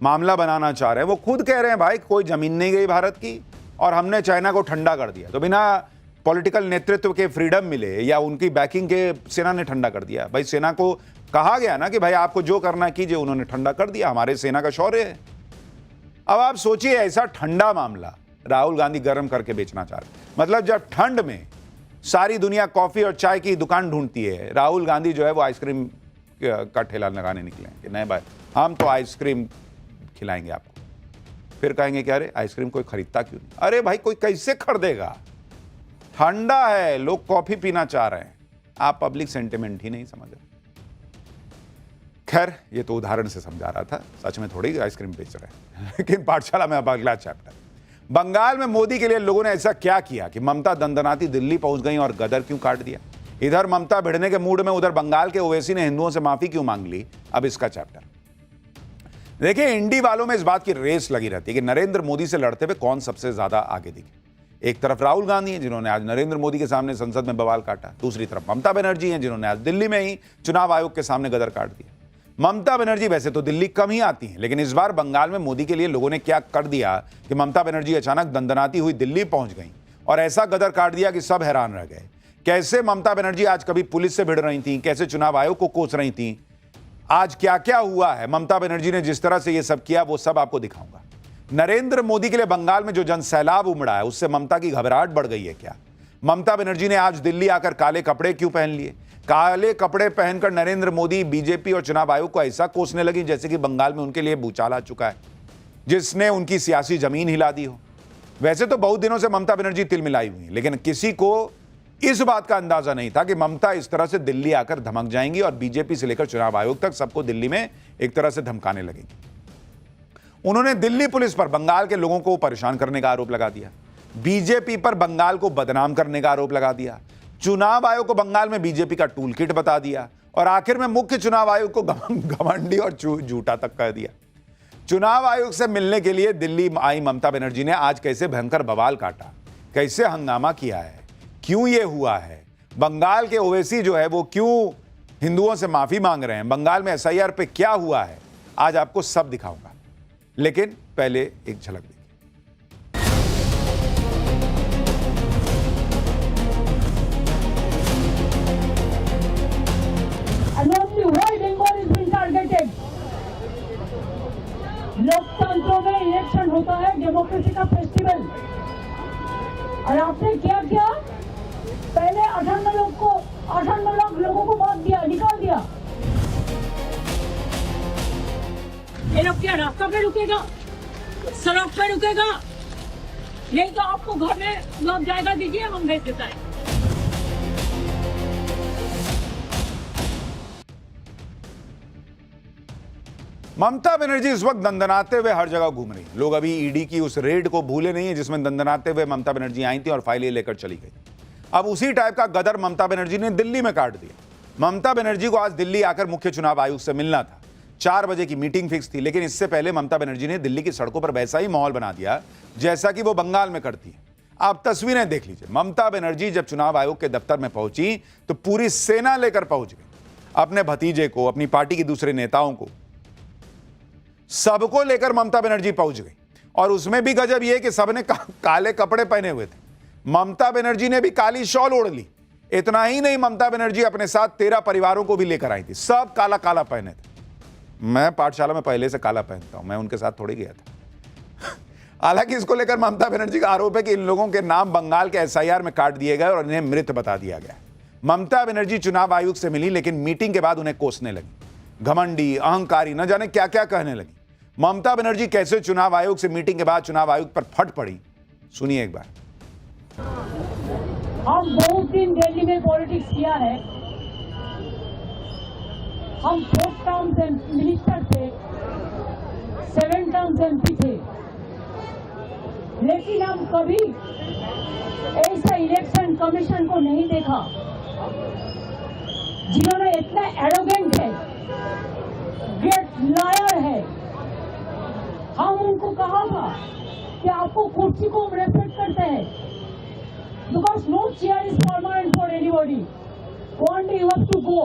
मामला बनाना चाह रहे हैं, वो खुद कह रहे हैं भाई कोई जमीन नहीं गई भारत की और हमने चाइना को ठंडा कर दिया। तो बिना पॉलिटिकल नेतृत्व के फ्रीडम मिले या उनकी बैकिंग के सेना ने ठंडा कर दिया। भाई सेना को कहा गया ना कि भाई आपको जो करना कीजिए, उन्होंने ठंडा कर दिया। हमारे सेना का शौर्य है। अब आप सोचिए ऐसा ठंडा मामला राहुल गांधी गर्म करके बेचना चाह रहे। मतलब जब ठंड में सारी दुनिया कॉफी और चाय की दुकान ढूंढती है, राहुल गांधी जो है वो आइसक्रीम का ठेला लगाने निकले हैं कि नहीं भाई हम तो आइसक्रीम खिलाएंगे आपको। फिर कहेंगे कि अरे आइसक्रीम कोई खरीदता क्यों नहीं? अरे भाई कोई कैसे खरीदेगा, ठंडा है, लोग कॉफी पीना चाह रहे हैं। आप पब्लिक सेंटिमेंट ही नहीं समझ रहे। खैर ये तो उदाहरण से समझा रहा था, सच में थोड़ी आइसक्रीम बेच रहे हैं। लेकिन पाठशाला में अब अगला चैप्टर। बंगाल में मोदी के लिए लोगों ने ऐसा क्या किया कि ममता दंदनाती दिल्ली पहुंच गई और गदर क्यों काट दिया? इधर ममता भिड़ने के मूड में, उधर बंगाल के ओवैसी ने हिंदुओं से माफी क्यों मांग ली? अब इसका चैप्टर देखिए। इंडी वालों में इस बात की रेस लगी रहती है कि नरेंद्र मोदी से लड़ते हुए कौन सबसे ज्यादा आगे दिखे। एक तरफ राहुल गांधी हैं जिन्होंने आज नरेंद्र मोदी के सामने संसद में बवाल काटा, दूसरी तरफ ममता बनर्जी हैं जिन्होंने आज दिल्ली में ही चुनाव आयोग के सामने गदर काट दिया। ममता बनर्जी वैसे तो दिल्ली कम ही आती हैं, लेकिन इस बार बंगाल में मोदी के लिए लोगों ने क्या कर दिया कि ममता बनर्जी अचानक दंदनाती हुई दिल्ली पहुंच गई और ऐसा गदर काट दिया कि सब हैरान रह गए। कैसे ममता बनर्जी आज कभी पुलिस से भिड़ रही थी, कैसे चुनाव आयोग को कोस रही थी, आज क्या क्या हुआ है, ममता बनर्जी ने जिस तरह से यह सब किया, वो सब आपको दिखाऊंगा। नरेंद्र मोदी के लिए बंगाल में जो जनसैलाब उमड़ा है, उससे ममता की घबराहट बढ़ गई है क्या? ममता बनर्जी ने आज दिल्ली आकर काले कपड़े क्यों पहन लिए? काले कपड़े पहनकर नरेंद्र मोदी बीजेपी और चुनाव आयोग को ऐसा कोसने लगी जैसे कि बंगाल में उनके लिए भूचाल आ चुका है, जिसने उनकी सियासी जमीन हिला दी हो। वैसे तो बहुत दिनों से ममता बनर्जी तिलमिलाई हुई, लेकिन किसी को इस बात का अंदाजा नहीं था कि ममता इस तरह से दिल्ली आकर धमक जाएंगी और बीजेपी से लेकर चुनाव आयोग तक सबको दिल्ली में एक तरह से धमकाने लगेंगी। उन्होंने दिल्ली पुलिस पर बंगाल के लोगों को परेशान करने का आरोप लगा दिया, बीजेपी पर बंगाल को बदनाम करने का आरोप लगा दिया, चुनाव आयोग को बंगाल में बीजेपी का टूल किट बता दिया और आखिर में मुख्य चुनाव आयोग को घमंडी और झूठा तक कह दिया। चुनाव आयोग से मिलने के लिए दिल्ली आई ममता बनर्जी ने आज कैसे भयंकर बवाल काटा, कैसे हंगामा किया है, क्यों ये हुआ है, बंगाल के ओवैसी जो है वो क्यों हिंदुओं से माफी मांग रहे हैं, बंगाल में एसआईआर पे क्या हुआ है, आज आपको सब दिखाऊंगा। लेकिन पहले एक झलक देखिए। लोकतंत्र में इलेक्शन होता है, डेमोक्रेसी का फेस्टिवल, और आपने क्या किया? पहले 58 लाख लोगों को मौत दिया, निकाल दिया। ये लोग क्या रास्ता पे रुकेगा, सड़क पे रुकेगा? यही तो आपको घर में लोग जायगा दीजिए, हम भेज देता है। ममता बनर्जी इस वक्त दंदनाते हुए हर जगह घूम रही है। लोग अभी ईडी की उस रेड को भूले नहीं है जिसमें दंदनाते हुए ममता बनर्जी आई थी और फाइलें लेकर चली गई। अब उसी टाइप का गदर ममता बनर्जी ने दिल्ली में काट दिया। ममता बनर्जी को आज दिल्ली आकर मुख्य चुनाव आयुक्त से मिलना था, 4 बजे की मीटिंग फिक्स थी, लेकिन इससे पहले ममता बनर्जी ने दिल्ली की सड़कों पर वैसा ही माहौल बना दिया जैसा कि वो बंगाल में करती है। आप तस्वीरें देख लीजिए। ममता बनर्जी जब चुनाव आयोग के दफ्तर में पहुंची तो पूरी सेना लेकर पहुंच गई, अपने भतीजे को, अपनी पार्टी के दूसरे नेताओं को, सबको लेकर ममता बनर्जी पहुंच गई। और उसमें भी गजब यह कि सबने काले कपड़े पहने हुए थे। ममता बनर्जी ने भी काली शॉल ओढ़ ली। इतना ही नहीं, ममता बनर्जी अपने साथ 13 परिवारों को भी लेकर आई थी, सब काला काला पहने थे। मैं पाठशाला में पहले से काला पहनता हूं, मैं उनके साथ थोड़ी गया था। हालांकि इसको लेकर ममता बनर्जी का आरोप है कि इन लोगों के नाम बंगाल के एसआईआर में काट दिए गए और इन्हें मृत बता दिया गया। ममता बनर्जी चुनाव आयोग से मिली, लेकिन मीटिंग के बाद उन्हें कोसने लगी, घमंडी, अहंकारी, न जाने क्या क्या कहने लगी। ममता बनर्जी कैसे चुनाव आयोग से मीटिंग के बाद चुनाव आयोग पर फट पड़ी, सुनिए एक बार। हम बहुत दिन दिल्ली में पॉलिटिक्स किया है। हम 4 टर्म्स मिनिस्टर थे, 7 टर्म्स एमपी थे, लेकिन हम कभी ऐसा इलेक्शन कमीशन को नहीं देखा जिन्होंने इतना एरोगेंट है, ग्रेट लायर है। हम उनको कहा था कि आपको कुर्सी को रेस्पेक्ट करते हैं, because no chair is permanent for anybody, one day you have to go,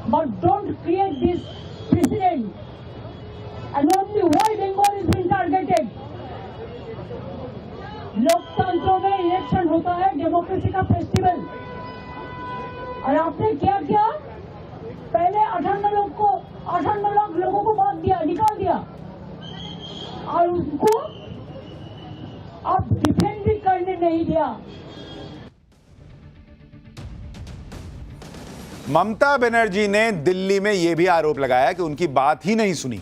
but don't create this precedent and only why Bengal is being targeted. लोकतंत्र में इलेक्शन होता है, डेमोक्रेसी का फेस्टिवल, और आपने क्या किया? पहले 58 लाख लोगों को मौत दिया, निकाल दिया, और उनको अब डिफेंड भी करने नहीं दिया। ममता बनर्जी ने दिल्ली में यह भी आरोप लगाया कि उनकी बात ही नहीं सुनी,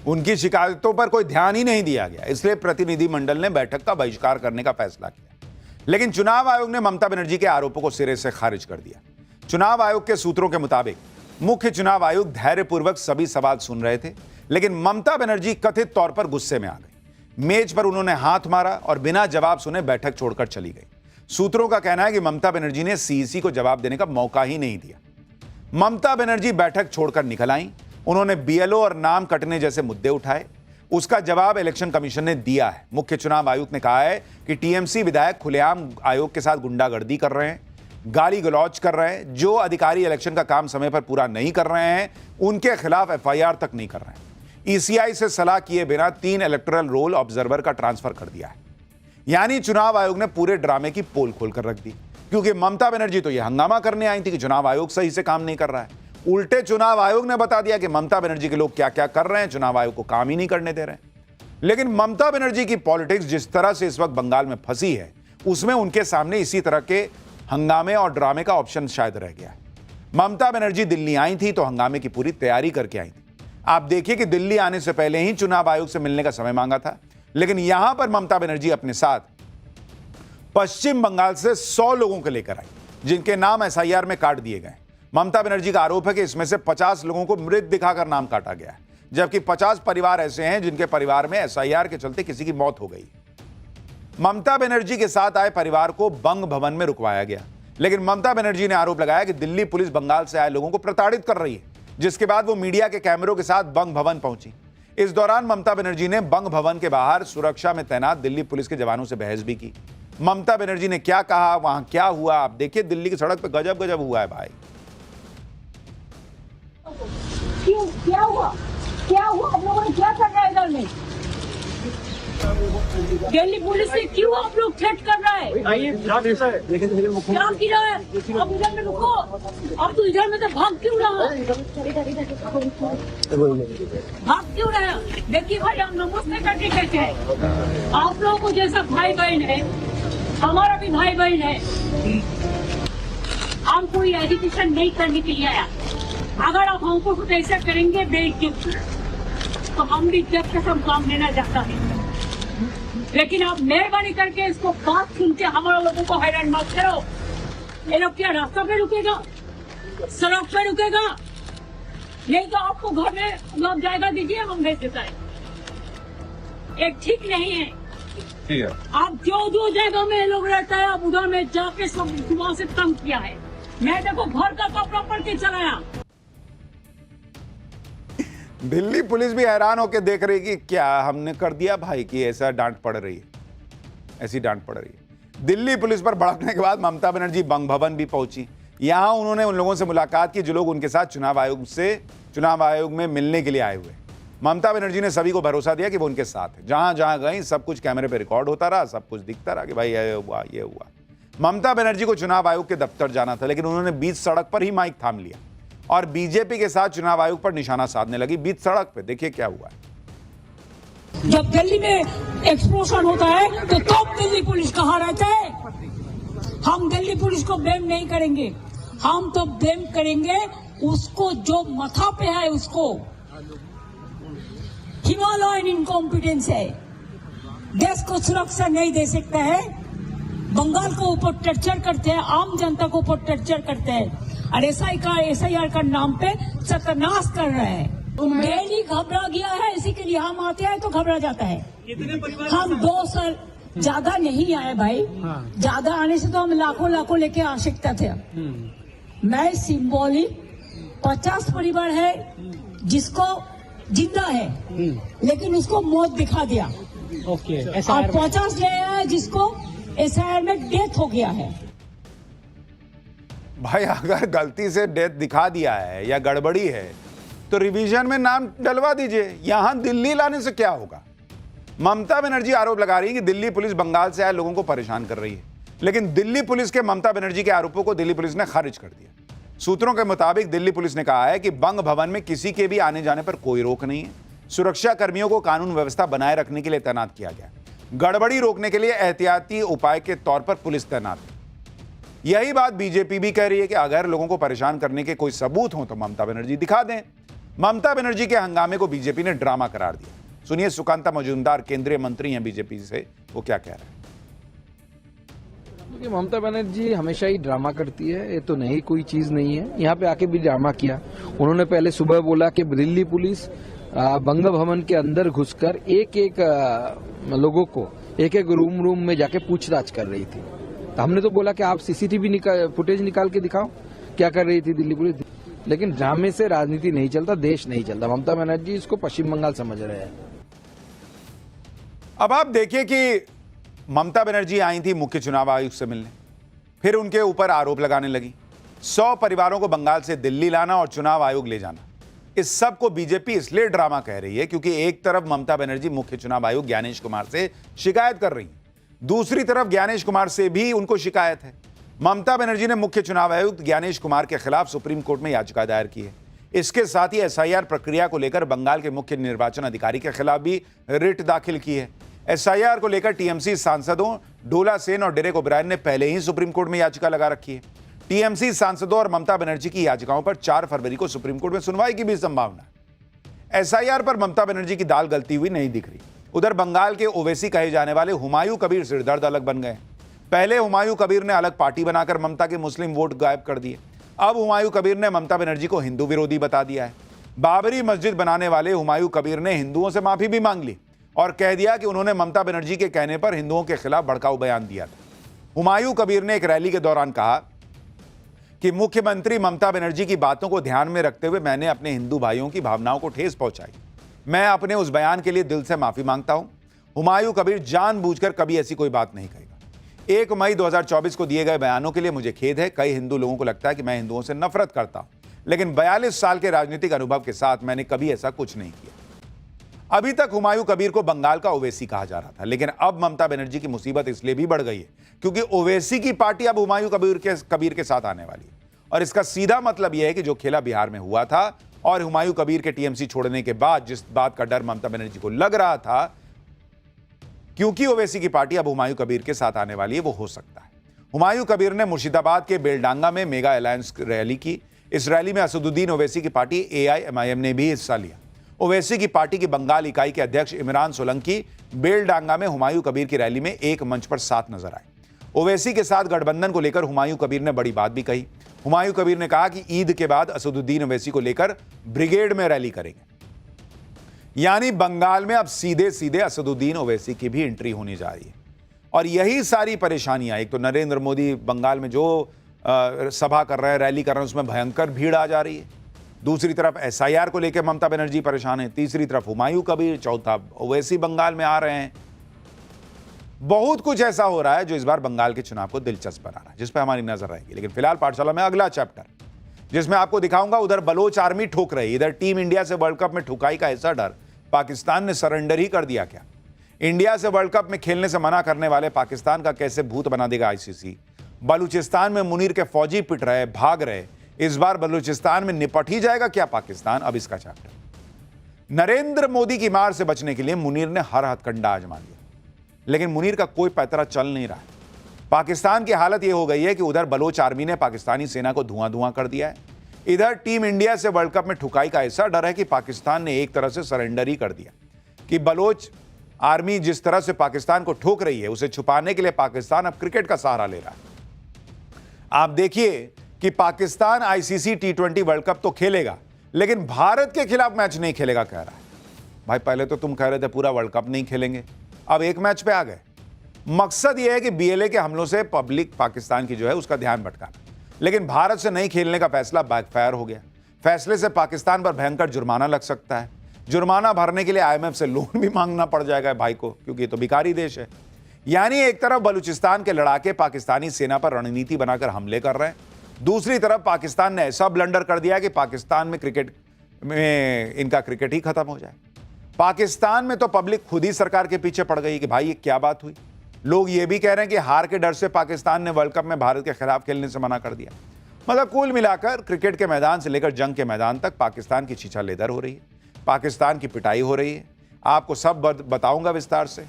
उनकी शिकायतों पर कोई ध्यान ही नहीं दिया गया, इसलिए प्रतिनिधिमंडल ने बैठक का बहिष्कार करने का फैसला किया। लेकिन चुनाव आयोग ने ममता बनर्जी के आरोपों को सिरे से खारिज कर दिया। चुनाव आयोग के सूत्रों के मुताबिक मुख्य चुनाव आयुक्त धैर्यपूर्वक सभी सवाल सुन रहे थे, लेकिन ममता बनर्जी कथित तौर पर गुस्से में आ गई। मेज पर उन्होंने हाथ मारा और बिना जवाब सुने बैठक छोड़कर चली गई। सूत्रों का कहना है कि ममता बनर्जी ने सीईसी को जवाब देने का मौका ही नहीं दिया। ममता बनर्जी बैठक छोड़कर निकल आई। उन्होंने बीएलओ और नाम कटने जैसे मुद्दे उठाए। उसका जवाब इलेक्शन कमीशन ने दिया है। मुख्य चुनाव आयुक्त ने कहा है कि टीएमसी विधायक खुलेआम आयोग के साथ गुंडागर्दी कर रहे हैं, गाली गलौज कर रहे हैं। जो अधिकारी इलेक्शन का काम समय पर पूरा नहीं कर रहे हैं उनके खिलाफ एफआईआर तक नहीं कर रहे हैं। ईसीआई से सलाह किए बिना 3 इलेक्टोरल रोल ऑब्जर्वर का ट्रांसफर कर दिया है। यानी चुनाव आयोग ने पूरे ड्रामे की पोल खोलकर रख दी, क्योंकि ममता बनर्जी तो यह हंगामा करने आई थी कि चुनाव आयोग सही से काम नहीं कर रहा है। उल्टे चुनाव आयोग ने बता दिया कि ममता बनर्जी के लोग क्या क्या कर रहे हैं, चुनाव आयोग को काम ही नहीं करने दे रहे हैं। लेकिन ममता बनर्जी की पॉलिटिक्स जिस तरह से इस वक्त बंगाल में फंसी है, उसमें उनके सामने इसी तरह के हंगामे और ड्रामे का ऑप्शन शायद रह गया है। ममता बनर्जी दिल्ली आई थी तो हंगामे की पूरी तैयारी करके आई थी। आप देखिए कि दिल्ली आने से पहले ही चुनाव आयोग से मिलने का समय मांगा था, लेकिन यहां पर ममता बनर्जी अपने साथ पश्चिम बंगाल से 100 लोगों को लेकर आई, जिनके नाम एसआईआर में काट दिए गए। ममता बनर्जी का आरोप है कि इसमें से 50 लोगों को मृत दिखाकर नाम काटा गया है, जबकि 50 परिवार ऐसे हैं जिनके परिवार में एसआईआर के चलते किसी की मौत हो गई। ममता बनर्जी के साथ आए परिवार को बंग भवन में रुकवाया गया, लेकिन ममता बनर्जी ने आरोप लगाया कि दिल्ली पुलिस बंगाल से आए लोगों को प्रताड़ित कर रही है, जिसके बाद वो मीडिया के कैमरों के साथ बंग भवन पहुंची। इस दौरान ममता बनर्जी ने बंग भवन के बाहर सुरक्षा में तैनात दिल्ली पुलिस के जवानों से बहस भी की। ममता बनर्जी ने क्या कहा, वहां क्या हुआ, आप देखिए। दिल्ली की सड़क पे गजब गजब हुआ है भाई। क्यों, क्या हुआ आप लोगों ने क्या करना है इधर में? दिल्ली पुलिस से क्यों आप लोग थ्रेट कर रहा है? क्या की रहा है? अब इधर में रुको, अब तो इधर में तो भाग क्यों रहा है? देखिए भाई, हम नमस्ते करके कहते हैं, आप लोगों को जैसा भाई बहन है, हमारा भी भाई बहन है। हम कोई एजुकेशन नहीं करने के लिए आया। अगर आप हमको कुछ ऐसा करेंगे बेइज्जत, तो हम भी इज्जत के सब काम लेना चाहता है। लेकिन आप मेहरबानी करके इसको बात सुनते हमारे लोगों को हैरान मत करो। ये लोग क्या रास्ता पे रुकेगा, सड़क पे रुकेगा? नहीं तो आपको घर में लोग जायगा दीजिए, हम भेज देता है। एक ठीक नहीं है। आप जो जगह में लोग रहता है, आप उधर में जाके सब वहां से तंग किया है। मैं देखो घर का कपड़ा पड़ के चलाया। दिल्ली पुलिस भी हैरान होकर देख रही कि क्या हमने कर दिया भाई कि ऐसा डांट पड़ रही है, ऐसी डांट पड़ रही है। दिल्ली पुलिस पर भड़कने के बाद ममता बनर्जी बंग भवन भी पहुंची। यहां उन्होंने उन लोगों से मुलाकात की जो लोग उनके साथ चुनाव आयोग में मिलने के लिए आए हुए। ममता बनर्जी ने सभी को भरोसा दिया कि वो उनके साथ है। जहां जहां गई सब कुछ कैमरे पे रिकॉर्ड होता रहा, सब कुछ दिखता रहा कि भाई ये हुआ। ममता बनर्जी को चुनाव आयोग के दफ्तर जाना था, लेकिन उन्होंने बीच सड़क पर ही माइक थाम लिया और बीजेपी के साथ चुनाव आयोग पर निशाना साधने लगी बीच सड़क पे। देखिए क्या हुआ है। जब दिल्ली में एक्सप्लोजन होता है तो तब दिल्ली पुलिस कहाँ रहता है? हम दिल्ली पुलिस को ब्लेम नहीं करेंगे, हम तो ब्लेम करेंगे उसको जो माथा पे है, उसको। हिमालयन इनकॉम्पिटेंस है, देश को सुरक्षा नहीं दे सकता है, बंगाल को ऊपर टर्चर करते हैं, आम जनता को ऊपर टर्चर करते हैं और एसआईआर का नाम पे सत्यानाश कर रहे हैं। दिल्ली घबरा गया है, इसी के लिए हम आते हैं तो घबरा जाता है। हम 2 साल ज्यादा नहीं आए भाई, ज्यादा आने से तो हम लाखों लेके आ सकते थे। मैं सिंबॉलिक 50 परिवार है जिसको जिंदा है, लेकिन उसको मौत दिखा दिया। और 50 ले आया जिसको एसआईआर में डेथ हो गया है। भाई अगर गलती से डेथ दिखा दिया है या गड़बड़ी है तो रिवीजन में नाम डलवा दीजिए। यहां दिल्ली लाने से क्या होगा? ममता बनर्जी आरोप लगा रही है कि दिल्ली पुलिस बंगाल से आए लोगों को परेशान कर रही है, लेकिन दिल्ली पुलिस के ममता बनर्जी के आरोपों को दिल्ली पुलिस ने खारिज कर दिया। सूत्रों के मुताबिक दिल्ली पुलिस ने कहा है कि बंग भवन में किसी के भी आने जाने पर कोई रोक नहीं है। सुरक्षा कर्मियों को कानून व्यवस्था बनाए रखने के लिए तैनात किया गया। गड़बड़ी रोकने के लिए एहतियाती उपाय के तौर पर पुलिस तैनात है। यही बात बीजेपी भी कह रही है कि अगर लोगों को परेशान करने के कोई सबूत हो तो ममता बनर्जी दिखा दें। ममता बनर्जी के हंगामे को बीजेपी ने ड्रामा करार दिया। सुनिए सुकांता मजूमदार, केंद्रीय मंत्री हैं बीजेपी से, वो क्या कह रहे हैं। ममता बनर्जी हमेशा ही ड्रामा करती है, ये तो नहीं कोई चीज नहीं है। यहाँ पे आके भी ड्रामा किया। उन्होंने पहले सुबह बोला कि दिल्ली पुलिस बंग भवन के अंदर घुसकर एक लोगों को एक रूम में जाके पूछताछ कर रही थी। तो हमने तो बोला कि आप सीसीटीवी फुटेज निकाल के दिखाओ क्या कर रही थी दिल्ली पुलिस। लेकिन ड्रामे से राजनीति नहीं चलता, देश नहीं चलता। ममता बनर्जी इसको पश्चिम बंगाल समझ रहे हैं। अब आप देखिए कि ममता बनर्जी आई थी मुख्य चुनाव आयुक्त से मिलने, फिर उनके ऊपर आरोप लगाने लगी। 100 परिवारों को बंगाल से दिल्ली लाना और चुनाव आयोग ले जाना, इस सब को बीजेपी इसलिए ड्रामा कह रही है क्योंकि एक तरफ ममता बनर्जी मुख्य चुनाव आयुक्त ज्ञानेश कुमार से शिकायत कर रही है, दूसरी तरफ ज्ञानेश कुमार से भी उनको शिकायत है। ममता बनर्जी ने मुख्य चुनाव आयुक्त ज्ञानेश कुमार के खिलाफ सुप्रीम कोर्ट में याचिका दायर की है। इसके साथ ही एसआईआर प्रक्रिया को लेकर बंगाल के मुख्य निर्वाचन अधिकारी के खिलाफ भी रिट दाखिल की है। एसआईआर को लेकर टीएमसी सांसदों डोला सेन और डेरेक ओब्रायन ने पहले ही सुप्रीम कोर्ट में याचिका लगा रखी है। टीएमसी सांसदों और ममता बनर्जी की याचिकाओं पर 4 फरवरी को सुप्रीम कोर्ट में सुनवाई की भी संभावना है। एसआईआर पर ममता बनर्जी की दाल गलती हुई नहीं दिख रही। उधर बंगाल के ओवैसी कहे जाने वाले हुमायूं कबीर सिरदर्द अलग बन गए। पहले हुमायूं कबीर ने अलग पार्टी बनाकर ममता के मुस्लिम वोट गायब कर दिए। अब हुमायूं कबीर ने ममता बनर्जी को हिंदू विरोधी बता दिया है। बाबरी मस्जिद बनाने वाले हुमायूं कबीर ने हिंदुओं से माफी भी मांग ली और कह दिया कि उन्होंने ममता बनर्जी के कहने पर हिंदुओं के खिलाफ भड़काऊ बयान दिया था। हुमायूं कबीर ने एक रैली के दौरान कहा कि मुख्यमंत्री ममता बनर्जी की बातों को ध्यान में रखते हुए मैंने अपने हिंदू भाइयों की भावनाओं को ठेस पहुंचाई। मैं अपने उस बयान के लिए दिल से माफी मांगता हूं। हुमायूं कबीर जानबूझकर कभी ऐसी कोई बात नहीं कहेगा। 1 मई 2024 को दिए गए बयानों के लिए मुझे खेद है। कई हिंदू लोगों को लगता है कि मैं हिंदुओं से नफरत करता हूं, लेकिन 42 साल के राजनीतिक अनुभव के साथ मैंने कभी ऐसा कुछ नहीं किया। अभी तक हुमायूं कबीर को बंगाल का ओवैसी कहा जा रहा था, लेकिन अब ममता बनर्जी की मुसीबत इसलिए भी बढ़ गई है क्योंकि ओवैसी की पार्टी अब हुमायूं कबीर के साथ आने वाली है। और इसका सीधा मतलब यह है कि जो खेला बिहार में हुआ था और हुमायूं कबीर के टीएमसी छोड़ने के बाद जिस बात का डर ममता बनर्जी को लग रहा था, क्योंकि ओवैसी की पार्टी अब हुमायूं कबीर के साथ आने वाली है, वो हो सकता है। हुमायूं कबीर ने मुर्शिदाबाद के बेलडांगा में मेगा अलायंस रैली की। इस रैली में असदुद्दीन ओवैसी की पार्टी एआईएमआईएम ने भी हिस्सा लिया। ओवैसी की पार्टी की बंगाल इकाई के अध्यक्ष इमरान सोलंकी बेलडांगा में हुमायूं कबीर की रैली में एक मंच पर साथ नजर आए। ओवैसी के साथ गठबंधन को लेकर हुमायूं कबीर ने बड़ी बात भी कही। हुमायूं कबीर ने कहा कि ईद के बाद असदुद्दीन ओवैसी को लेकर ब्रिगेड में रैली करेंगे। यानी बंगाल में अब सीधे सीधे असदुद्दीन ओवैसी की भी एंट्री होने जा रही है। और यही सारी परेशानियां, एक तो नरेंद्र मोदी बंगाल में जो सभा कर रहे हैं, रैली कर रहे हैं, उसमें भयंकर भीड़ आ जा रही है। दूसरी तरफ एसआईआर को लेकर ममता बनर्जी परेशान है। तीसरी तरफ हुमायूं कबीर, चौथा ओवैसी बंगाल में आ रहे हैं। बहुत कुछ ऐसा हो रहा है जो इस बार बंगाल के चुनाव को दिलचस्प बना रहा है, जिस पर हमारी नजर रहेगी। लेकिन फिलहाल पाठशाला में अगला चैप्टर, जिसमें आपको दिखाऊंगा उधर बलोच आर्मी ठोक रही, इधर टीम इंडिया से वर्ल्ड कप में ठुकाई का ऐसा डर, पाकिस्तान ने सरेंडर ही कर दिया क्या? इंडिया से वर्ल्ड कप में खेलने से मना करने वाले पाकिस्तान का कैसे भूत बना देगा आईसीसी? बलूचिस्तान में मुनीर के फौजी पिट रहे, भाग रहे, इस बार बलूचिस्तान में निपट ही जाएगा क्या पाकिस्तान? अब इसका चैप्टर। नरेंद्र मोदी की मार से बचने के लिए मुनीर ने हर हथकंडा आजमा लिया, लेकिन मुनीर का कोई पैतरा चल नहीं रहा है। पाकिस्तान की हालत यह हो गई है कि उधर बलोच आर्मी ने पाकिस्तानी सेना को धुआं धुआं कर दिया है, इधर टीम इंडिया से वर्ल्ड कप में ठुकाई का ऐसा डर है कि पाकिस्तान ने एक तरह से सरेंडर ही कर दिया। कि बलोच आर्मी जिस तरह से पाकिस्तान को ठोक रही है, उसे छुपाने के लिए पाकिस्तान अब क्रिकेट का सहारा ले रहा है। आप देखिए कि Pakistan ICC T20 world cup तो खेलेगा, लेकिन भारत के खिलाफ मैच नहीं खेलेगा कह रहा है। भाई पहले तो तुम कह रहे थे पूरा वर्ल्ड कप नहीं खेलेंगे, अब एक मैच पे आ गए। मकसद यह है कि बीएलए के हमलों से पब्लिक पाकिस्तान की जो है उसका ध्यान भटकाना। लेकिन भारत से नहीं खेलने का फैसला बैकफायर हो गया। फैसले से पाकिस्तान पर भयंकर जुर्माना लग सकता है। जुर्माना भरने के लिए आईएमएफ से लोन भी मांगना पड़ जाएगा भाई को, क्योंकि ये तो भिखारी देश है। यानी एक तरफ बलूचिस्तान के लड़ाके पाकिस्तानी सेना पर रणनीति बनाकर हमले कर रहे हैं, दूसरी तरफ पाकिस्तान ने ऐसा ब्लंडर कर दिया कि पाकिस्तान में क्रिकेट में इनका क्रिकेट ही खत्म हो जाए। पाकिस्तान में तो पब्लिक खुद ही सरकार के पीछे पड़ गई कि भाई ये क्या बात हुई। लोग ये भी कह रहे हैं कि हार के डर से पाकिस्तान ने वर्ल्ड कप में भारत के खिलाफ खेलने से मना कर दिया। मतलब कुल मिलाकर क्रिकेट के मैदान से लेकर जंग के मैदान तक पाकिस्तान की छीछा लेदर हो रही है, पाकिस्तान की पिटाई हो रही है। आपको सब बताऊंगा विस्तार से।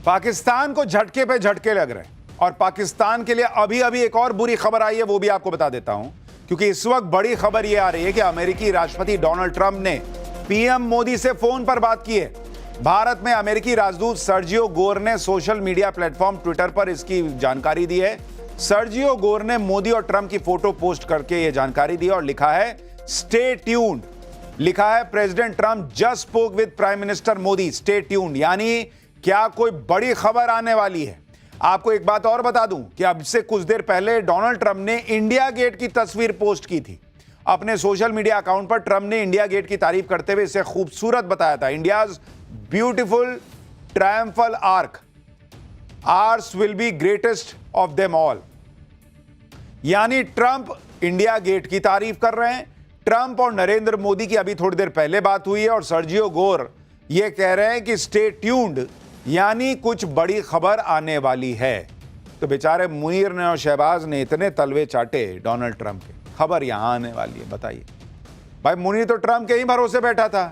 पाकिस्तान को झटके पे झटके लग रहे हैं और पाकिस्तान के लिए अभी अभी एक और बुरी खबर आई है, वो भी आपको बता देता हूं, क्योंकि इस वक्त बड़ी खबर यह आ रही है कि अमेरिकी राष्ट्रपति डोनाल्ड ट्रंप ने पीएम मोदी से फोन पर बात की है। भारत में अमेरिकी राजदूत सर्जियो गोर ने सोशल मीडिया प्लेटफॉर्म ट्विटर पर इसकी जानकारी दी है। सर्जियो गोर ने मोदी और ट्रंप की फोटो पोस्ट करके यह जानकारी दी और लिखा है स्टे ट्यून्ड। लिखा है president Trump just spoke with prime minister Modi, stay tuned. यानी क्या कोई बड़ी खबर आने वाली है। आपको एक बात और बता दूं कि अब से कुछ देर पहले डोनाल्ड ट्रंप ने इंडिया गेट की तस्वीर पोस्ट की थी अपने सोशल मीडिया अकाउंट पर। ट्रंप ने इंडिया गेट की तारीफ करते हुए इसे खूबसूरत बताया था। India's beautiful triumphal arch, ours will be greatest of them all. यानी ट्रंप इंडिया गेट की तारीफ कर रहे हैं। ट्रंप और नरेंद्र मोदी की अभी थोड़ी देर पहले बात हुई है और सर्जियो गोर ये कह रहे हैं कि स्टे ट्यून्ड, यानी कुछ बड़ी खबर आने वाली है। तो तो बेचारे मुनीर ने और शहबाज ने इतने तलवे चाटे डोनाल्ड ट्रंप के, खबर यहां आने वाली है। बताइए भाई, मुनीर तो ट्रंप के ही भरोसे बैठा था,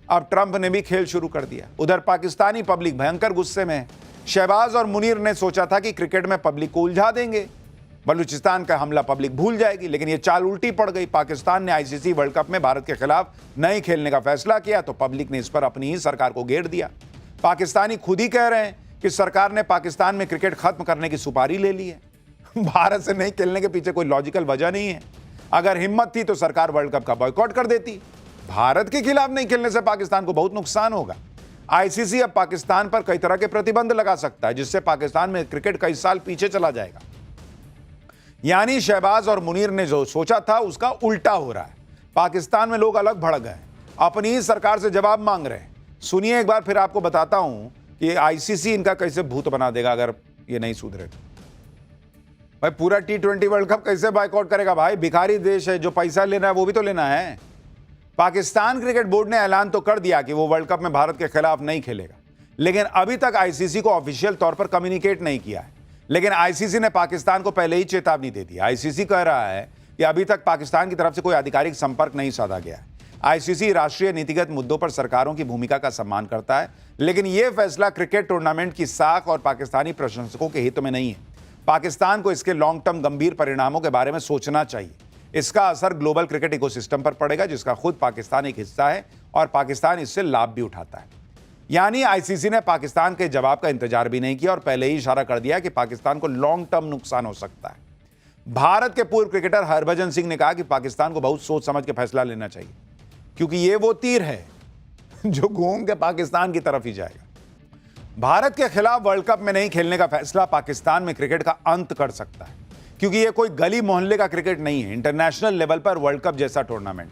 अब ट्रंप ने भी खेल शुरू कर दिया। उधर पाकिस्तानी पब्लिक भयंकर गुस्से में है। शहबाज और मुनीर ने सोचा था कि क्रिकेट में पब्लिक को उलझा देंगे, बलूचिस्तान का हमला पब्लिक भूल जाएगी, लेकिन ये चाल उल्टी पड़ गई। पाकिस्तान ने आईसीसी वर्ल्ड कप में भारत के खिलाफ नहीं खेलने का फैसला किया तो पब्लिक ने इस पर अपनी ही सरकार को घेर दिया। पाकिस्तानी खुद ही कह रहे हैं कि सरकार ने पाकिस्तान में क्रिकेट खत्म करने की सुपारी ले ली है। भारत से नहीं खेलने के पीछे कोई लॉजिकल वजह नहीं है। अगर हिम्मत थी तो सरकार वर्ल्ड कप का बॉयकॉट कर देती। भारत के खिलाफ नहीं खेलने से पाकिस्तान को बहुत नुकसान होगा। आईसीसी अब पाकिस्तान पर कई तरह के प्रतिबंध लगा सकता है, जिससे पाकिस्तान में क्रिकेट कई साल पीछे चला जाएगा। यानी शहबाज और मुनीर ने जो सोचा था उसका उल्टा हो रहा है। पाकिस्तान में लोग अलग भड़क गए, अपनी ही सरकार से जवाब मांग रहे हैं। सुनिए एक बार फिर आपको बताता हूं कि आईसीसी इनका कैसे भूत बना देगा अगर ये नहीं सुधरे तो। भाई पूरा T20 वर्ल्ड कप कैसे बायकॉट करेगा भाई? भिखारी देश है, जो पैसा लेना है वो भी तो लेना है। पाकिस्तान क्रिकेट बोर्ड ने ऐलान तो कर दिया कि वो वर्ल्ड कप में भारत के खिलाफ नहीं खेलेगा, लेकिन अभी तक आईसीसी को ऑफिशियल तौर पर कम्युनिकेट नहीं किया है। लेकिन आईसीसी ने पाकिस्तान को पहले ही चेतावनी दे दी। आईसीसी कह रहा है कि अभी तक पाकिस्तान की तरफ से कोई आधिकारिक संपर्क नहीं साधा गया है। आईसीसी राष्ट्रीय नीतिगत मुद्दों पर सरकारों की भूमिका का सम्मान करता है, लेकिन यह फैसला क्रिकेट टूर्नामेंट की साख और पाकिस्तानी प्रशंसकों के हित में नहीं है। पाकिस्तान को इसके लॉन्ग टर्म गंभीर परिणामों के बारे में सोचना चाहिए। इसका असर ग्लोबल क्रिकेट इकोसिस्टम पर पड़ेगा, जिसका खुद पाकिस्तान एक हिस्सा है और पाकिस्तान इससे लाभ भी उठाता है। यानी आईसीसी ने पाकिस्तान के जवाब का इंतजार भी नहीं किया और पहले ही इशारा कर दिया कि पाकिस्तान को लॉन्ग टर्म नुकसान हो सकता है। भारत के पूर्व क्रिकेटर हरभजन सिंह ने कहा कि पाकिस्तान को बहुत सोच समझ के फैसला लेना चाहिए, क्योंकि ये वो तीर है जो घूम के पाकिस्तान की तरफ ही जाएगा। भारत के खिलाफ वर्ल्ड कप में नहीं खेलने का फैसला पाकिस्तान में क्रिकेट का अंत कर सकता है, क्योंकि ये कोई गली मोहल्ले का क्रिकेट नहीं है। इंटरनेशनल लेवल पर वर्ल्ड कप जैसा टूर्नामेंट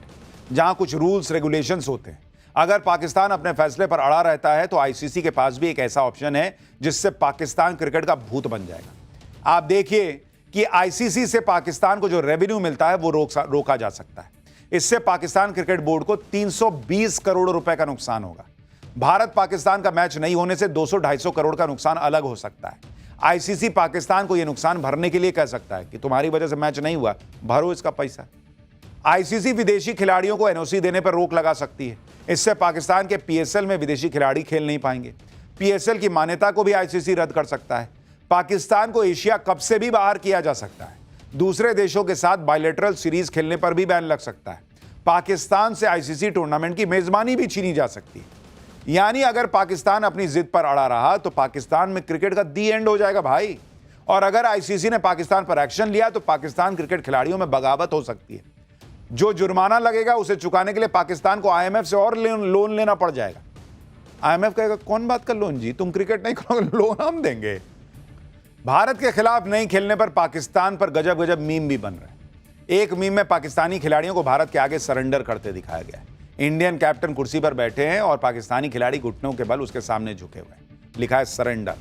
जहां कुछ रूल्स रेगुलेशंस होते हैं। अगर पाकिस्तान अपने फैसले पर अड़ा रहता है तो आईसीसी के पास भी एक ऐसा ऑप्शन है जिससे पाकिस्तान क्रिकेट का भूत बन जाएगा। आप देखिए कि आईसीसी से पाकिस्तान को जो रेवेन्यू मिलता है वो रोका जा सकता है। इससे पाकिस्तान क्रिकेट बोर्ड को 320 करोड़ रुपए का नुकसान होगा। भारत पाकिस्तान का मैच नहीं होने से 200-250 करोड़ का नुकसान अलग हो सकता है। आईसीसी पाकिस्तान को यह नुकसान भरने के लिए कह सकता है कि तुम्हारी वजह से मैच नहीं हुआ, भरो इसका पैसा। आईसीसी विदेशी खिलाड़ियों को एनओसी देने पर रोक लगा सकती है। इससे पाकिस्तान के पीएसएल में विदेशी खिलाड़ी खेल नहीं पाएंगे। पीएसएल की मान्यता को भी आईसीसी रद्द कर सकता है। पाकिस्तान को एशिया कप से भी बाहर किया जा सकता है। दूसरे देशों के साथ बायलैटरल सीरीज खेलने पर भी बैन लग सकता है। पाकिस्तान से आईसीसी टूर्नामेंट की मेजबानी भी छीनी जा सकती है। यानी अगर पाकिस्तान अपनी जिद पर अड़ा रहा तो पाकिस्तान में क्रिकेट का दी एंड हो जाएगा भाई। और अगर आईसीसी ने पाकिस्तान पर एक्शन लिया तो पाकिस्तान क्रिकेट खिलाड़ियों में बगावत हो सकती है। जो जुर्माना लगेगा उसे चुकाने के लिए पाकिस्तान को आईएमएफ से और लोन लेना पड़ जाएगा। आईएमएफ कहेगा कौन बात कर लोन जी, तुम क्रिकेट नहीं करोगे, लोन हम देंगे। भारत के खिलाफ नहीं खेलने पर पाकिस्तान पर गजब गजब मीम भी बन रहा है। एक मीम में पाकिस्तानी खिलाड़ियों को भारत के आगे सरेंडर करते दिखाया गया है। इंडियन कैप्टन कुर्सी पर बैठे हैं और पाकिस्तानी खिलाड़ी घुटनों के बल उसके सामने झुके हुए हैं। लिखा है सरेंडर।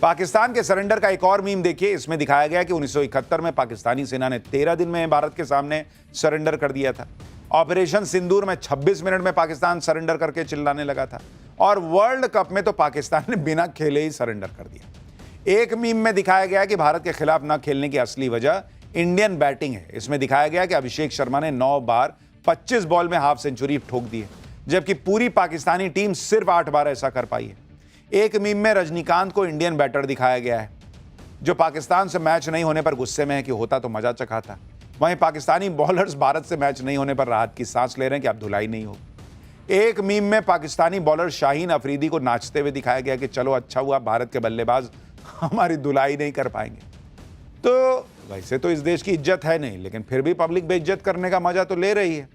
पाकिस्तान के सरेंडर का एक और मीम देखिए। इसमें दिखाया गया कि 1971 में पाकिस्तानी सेना ने 13 दिन में भारत के सामने सरेंडर कर दिया था। ऑपरेशन सिंदूर में 26 मिनट में पाकिस्तान सरेंडर करके चिल्लाने लगा था और वर्ल्ड कप में तो पाकिस्तान ने बिना खेले ही सरेंडर कर दिया। एक मीम में दिखाया गया कि भारत के खिलाफ न खेलने की असली वजह इंडियन बैटिंग है। इसमें दिखाया गया कि अभिषेक शर्मा ने 9 बार 25 बॉल में हाफ सेंचुरी ठोक दी है, जबकि पूरी पाकिस्तानी टीम सिर्फ 8 बार ऐसा कर पाई है। एक मीम में रजनीकांत को इंडियन बैटर दिखाया गया है जो पाकिस्तान से मैच नहीं होने पर गुस्से में है कि होता तो मजा चखा था। वहीं पाकिस्तानी बॉलर्स भारत से मैच नहीं होने पर राहत की सांस ले रहे हैं कि अब धुलाई नहीं हो। एक मीम में पाकिस्तानी बॉलर शाहीन अफरीदी को नाचते हुए दिखाया गया कि चलो अच्छा हुआ भारत के बल्लेबाज हमारी धुलाई नहीं कर पाएंगे। तो वैसे तो इस देश की इज्जत है नहीं, लेकिन फिर भी पब्लिक बेइज्जत करने का मजा तो ले रही है।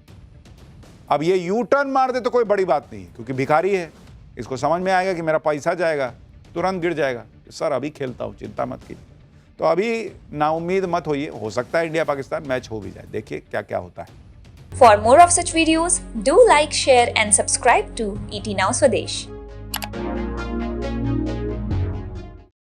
अब ये यू टर्न मार दे तो कोई बड़ी बात नहीं, क्योंकि भिखारी है, इसको समझ में आएगा कि मेरा पैसा जाएगा, तुरंत गिर जाएगा। सर अभी खेलता हूँ, चिंता मत कीजिए। तो अभी नाउम्मीद मत होइए, हो सकता है इंडिया पाकिस्तान मैच हो भी जाए। देखिए क्या क्या होता है। For more of such videos, do like, share and subscribe to ET Now Swadesh.